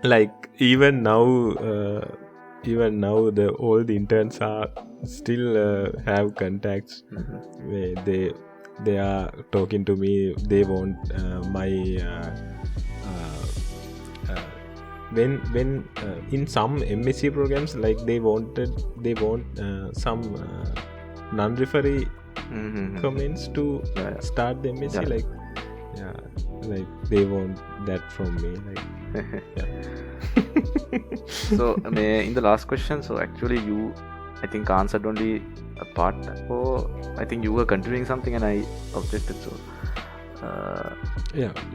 Speaker 2: Like even now all the interns are still have contacts where they are talking to me. They want my when in some MSc programs, like they want some non-referee comments to start the MSc. Like they want that from me.
Speaker 1: So in the last question, so actually you, I think, answered only a part, or I think you were continuing something and I objected. So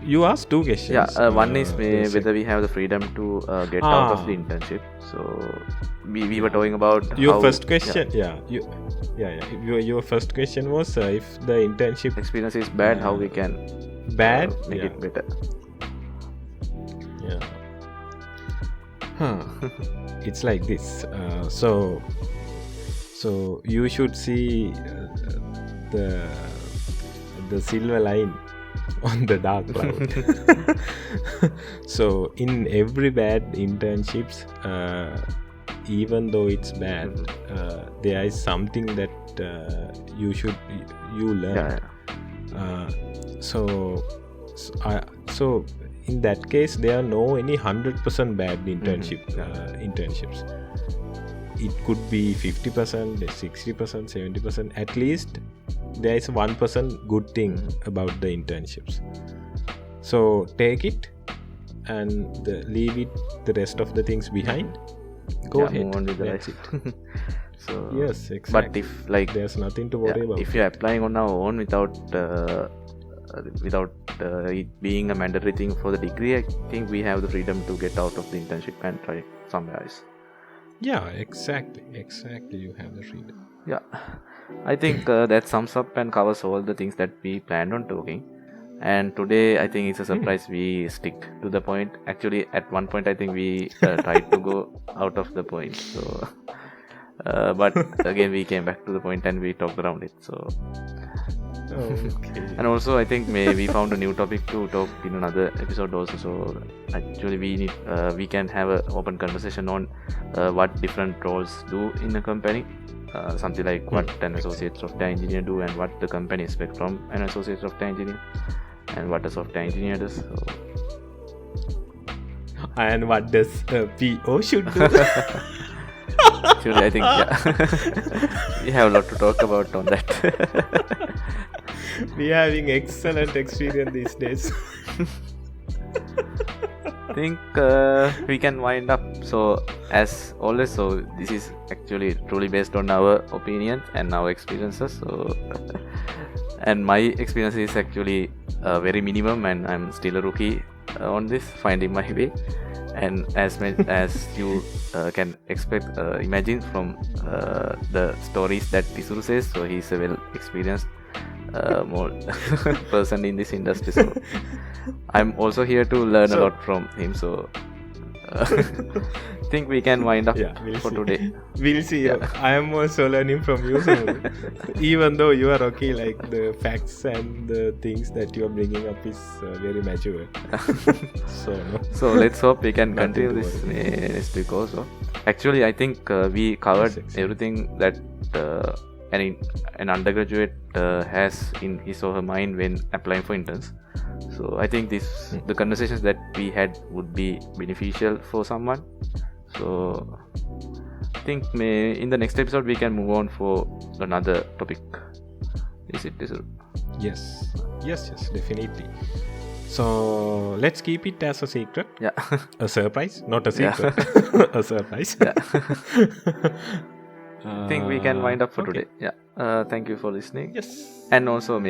Speaker 2: you asked two questions.
Speaker 1: One is whether we have the freedom to get out of the internship. So we were talking about
Speaker 2: your
Speaker 1: how,
Speaker 2: first question. Your first question was if the internship
Speaker 1: experience is bad, how we can
Speaker 2: bad
Speaker 1: make it better.
Speaker 2: Yeah. It's like this. So you should see the silver line on the dark cloud. So in every bad internships, even though it's bad, there is something that you learn. So in that case, there are no any 100% bad internships. It could be 50%, 60%, 70%. At least there is 1% good thing about the internships. So take it and leave it the rest of the things behind. Go ahead.
Speaker 1: Move on with
Speaker 2: That's
Speaker 1: it. So
Speaker 2: yes, exactly.
Speaker 1: But if like
Speaker 2: there's nothing to worry about.
Speaker 1: If you're applying on our own without it being a mandatory thing for the degree, I think we have the freedom to get out of the internship and try somewhere else.
Speaker 2: Yeah, exactly. You have the freedom.
Speaker 1: Yeah, I think that sums up and covers all the things that we planned on talking. And today, I think it's a surprise. We stick to the point. Actually, at one point, I think we tried to go out of the point. So, but again, we came back to the point and we talked around it. So,
Speaker 2: okay.
Speaker 1: And also, I think we found a new topic to talk in another episode also. So, actually, we can have an open conversation on what different roles do in a company. Something like what an associate software engineer do and what the company expects from an associate software engineer and what a software engineer does. So.
Speaker 2: And what does PO should do?
Speaker 1: Actually, I think we have a lot to talk about on that.
Speaker 2: We are having excellent experience these days.
Speaker 1: I think we can wind up. So as always, so this is actually truly based on our opinions and our experiences. So and my experience is actually very minimum, and I'm still a rookie on this, finding my way. And as you can imagine from the stories that Tisuru says, so he's a well experienced more person in this industry. So I'm also here to learn a lot from him. So I think we can wind up for today.
Speaker 2: We'll see. I am also learning from you. So even though you are okay, like the facts and the things that you are bringing up is very mature.
Speaker 1: So let's hope we can continue this next week also. Actually, I think we covered everything that an undergraduate has in his or her mind when applying for interns. So I think the conversations that we had would be beneficial for someone. So I think in the next episode we can move on for another topic. Is it?
Speaker 2: Yes, definitely. So let's keep it as a secret.
Speaker 1: Yeah.
Speaker 2: A surprise, not a secret. A surprise.
Speaker 1: Yeah. I think we can wind up for today. Yeah. Thank you for listening.
Speaker 2: Yes.
Speaker 1: And also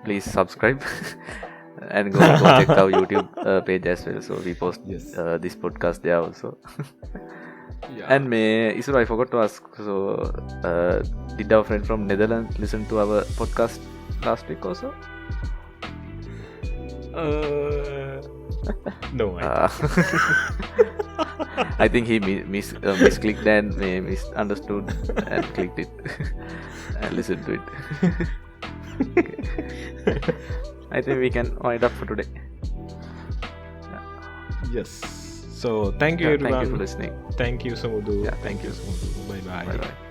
Speaker 1: please subscribe and go check our YouTube page as well. So we post this podcast there also. And Isuru, I forgot to ask. So did our friend from Netherlands listen to our podcast last week also?
Speaker 2: No.
Speaker 1: I think he misclicked and misunderstood and clicked it and listened to it. Okay. I think we can wind up for today.
Speaker 2: Yes. So thank you everyone.
Speaker 1: Thank you for listening.
Speaker 2: Thank you, Samudhu.
Speaker 1: Thank you.
Speaker 2: Samudhu. Bye bye.